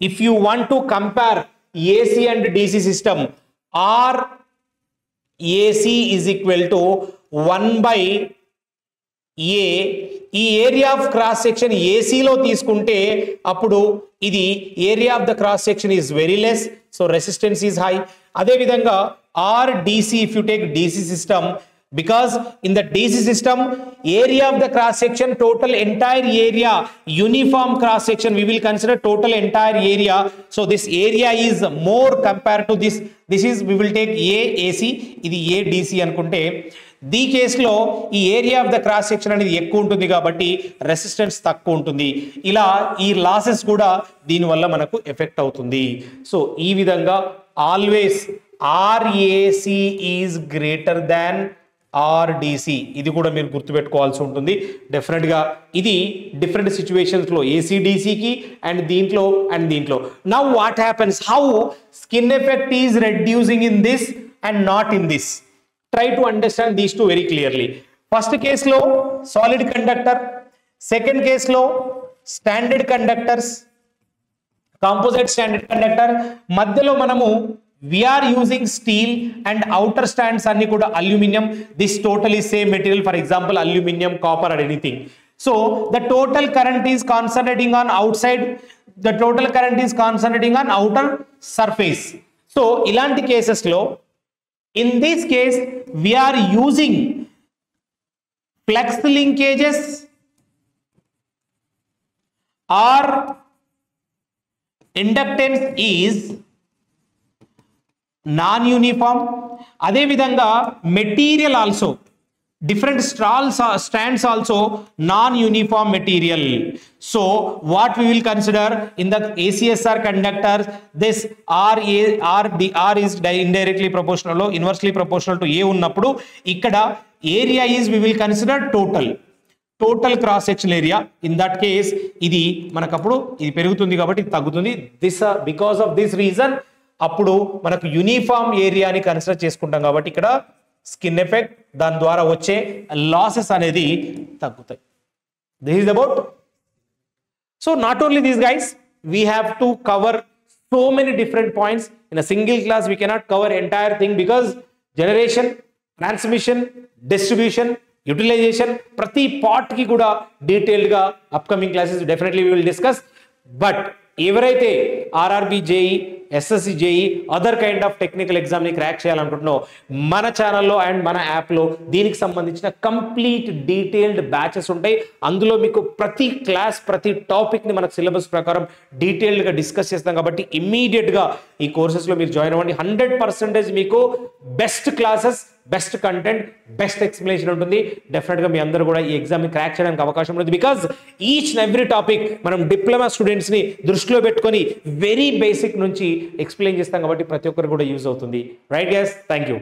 if you want to compare AC and DC system, R AC is equal to 1 by A. ఈ ఏరియా ఆఫ్ క్రాస్ సెక్షన్ ఏసీలో తీసుకుంటే అప్పుడు ఇది area of the cross section is very less, so resistance is high. అదే విధంగా or DC, if you take DC system, because in the DC system area of the cross section, total entire area, uniform cross section, we will consider total entire area. So this area is more compared to this is, we will take AC, ఇది ADC అనుకుంటే ఈ కేసులో ఈ area of the cross section అనేది ఎక్కువ ఉంటుంది కాబట్టి రెసిస్టెన్స్ తక్కువ ఉంటుంది. ఇలా ఈ లాసెస్ కూడా దీనివల్ల మనకు ఎఫెక్ట్ అవుతుంది. సో ఈ విధంగా always RAC is greater than RDC, ఇది కూడా మీరు గుర్తుపెట్టుకోవాల్సి ఉంటుంది డెఫినెట్ గా. ఇది డిఫరెంట్ సిచ్యువేషన్స్ లో ACDCకి అండ్ దీంట్లో. Now what happens, how skin effect is reducing in this and not in this. Try to understand these two very clearly. First కేసులో సాలిడ్ కండక్టర్, సెకండ్ కేసులో standard conductors, composite standard conductor. మధ్యలో మనము we are using steel and outer strands anni kuda aluminum. This totally same material, for example aluminum, copper or anything. So the total current is concentrating on outside, the total current is concentrating on outer surface. So ilanti cases lo, in this case we are using flux linkages or inductance is non uniform. అదే విధంగా material also, different strands also non uniform material. So what we will consider in the ACSR conductor, this R is indirectly proportional, inversely proportional to A ఉన్నప్పుడు ఇక్కడ area is we will consider total cross section area. In that case ఇది మనకప్పుడు ఇది పెరుగుతుంది కాబట్టి ఇది తగ్గుతుంది. బికాస్ ఆఫ్ దిస్ రీజన్ అప్పుడు మనకు యూనిఫామ్ ఏరియాని కన్సిడర్ చేసుకుంటాం కాబట్టి ఇక్కడ స్కిన్ ఎఫెక్ట్, దాని ద్వారా వచ్చే లాసెస్ అనేది తగ్గుతాయి. This is about. So not only these guys, we have to cover so many different points in a single class. We cannot cover entire thing because generation, transmission, distribution, utilisation, ప్రతి పార్ట్ కి కూడా డీటెయిల్డ్ గా upcoming classes definitely we will discuss. But ఎవరైతే RRB JEE, SSC JEE other kind of technical exam ని క్రాక్ చేయాలనుకుంటున్నావు, మన ఛానల్లో అండ్ మన యాప్లో దీనికి సంబంధించిన కంప్లీట్ డీటెయిల్డ్ బ్యాచెస్ ఉంటాయి. అందులో మీకు ప్రతి క్లాస్, ప్రతి టాపిక్ ని మనకు సిలబస్ ప్రకారం డీటెయిల్డ్ గా డిస్కస్ చేస్తాం కాబట్టి ఇమ్మీడియట్ గా ఈ కోర్సెస్ లో మీరు జాయిన్ అవ్వండి. 100% మీకు best classes, best content, best explanation ఉంటుంది. డెఫినెట్ గా మీ అందరూ కూడా ఈ ఎగ్జామ్ ని క్రాక్ చేయడానికి అవకాశం ఉంటుంది. Because each and every topic మనం డిప్లొమా స్టూడెంట్స్ ని దృష్టిలో పెట్టుకొని వెరీ బేసిక్ నుంచి ఎక్స్ప్లెయిన్ చేస్తాం కాబట్టి ప్రతి ఒక్కరు కూడా యూజ్ అవుతుంది. Right guys, thank you.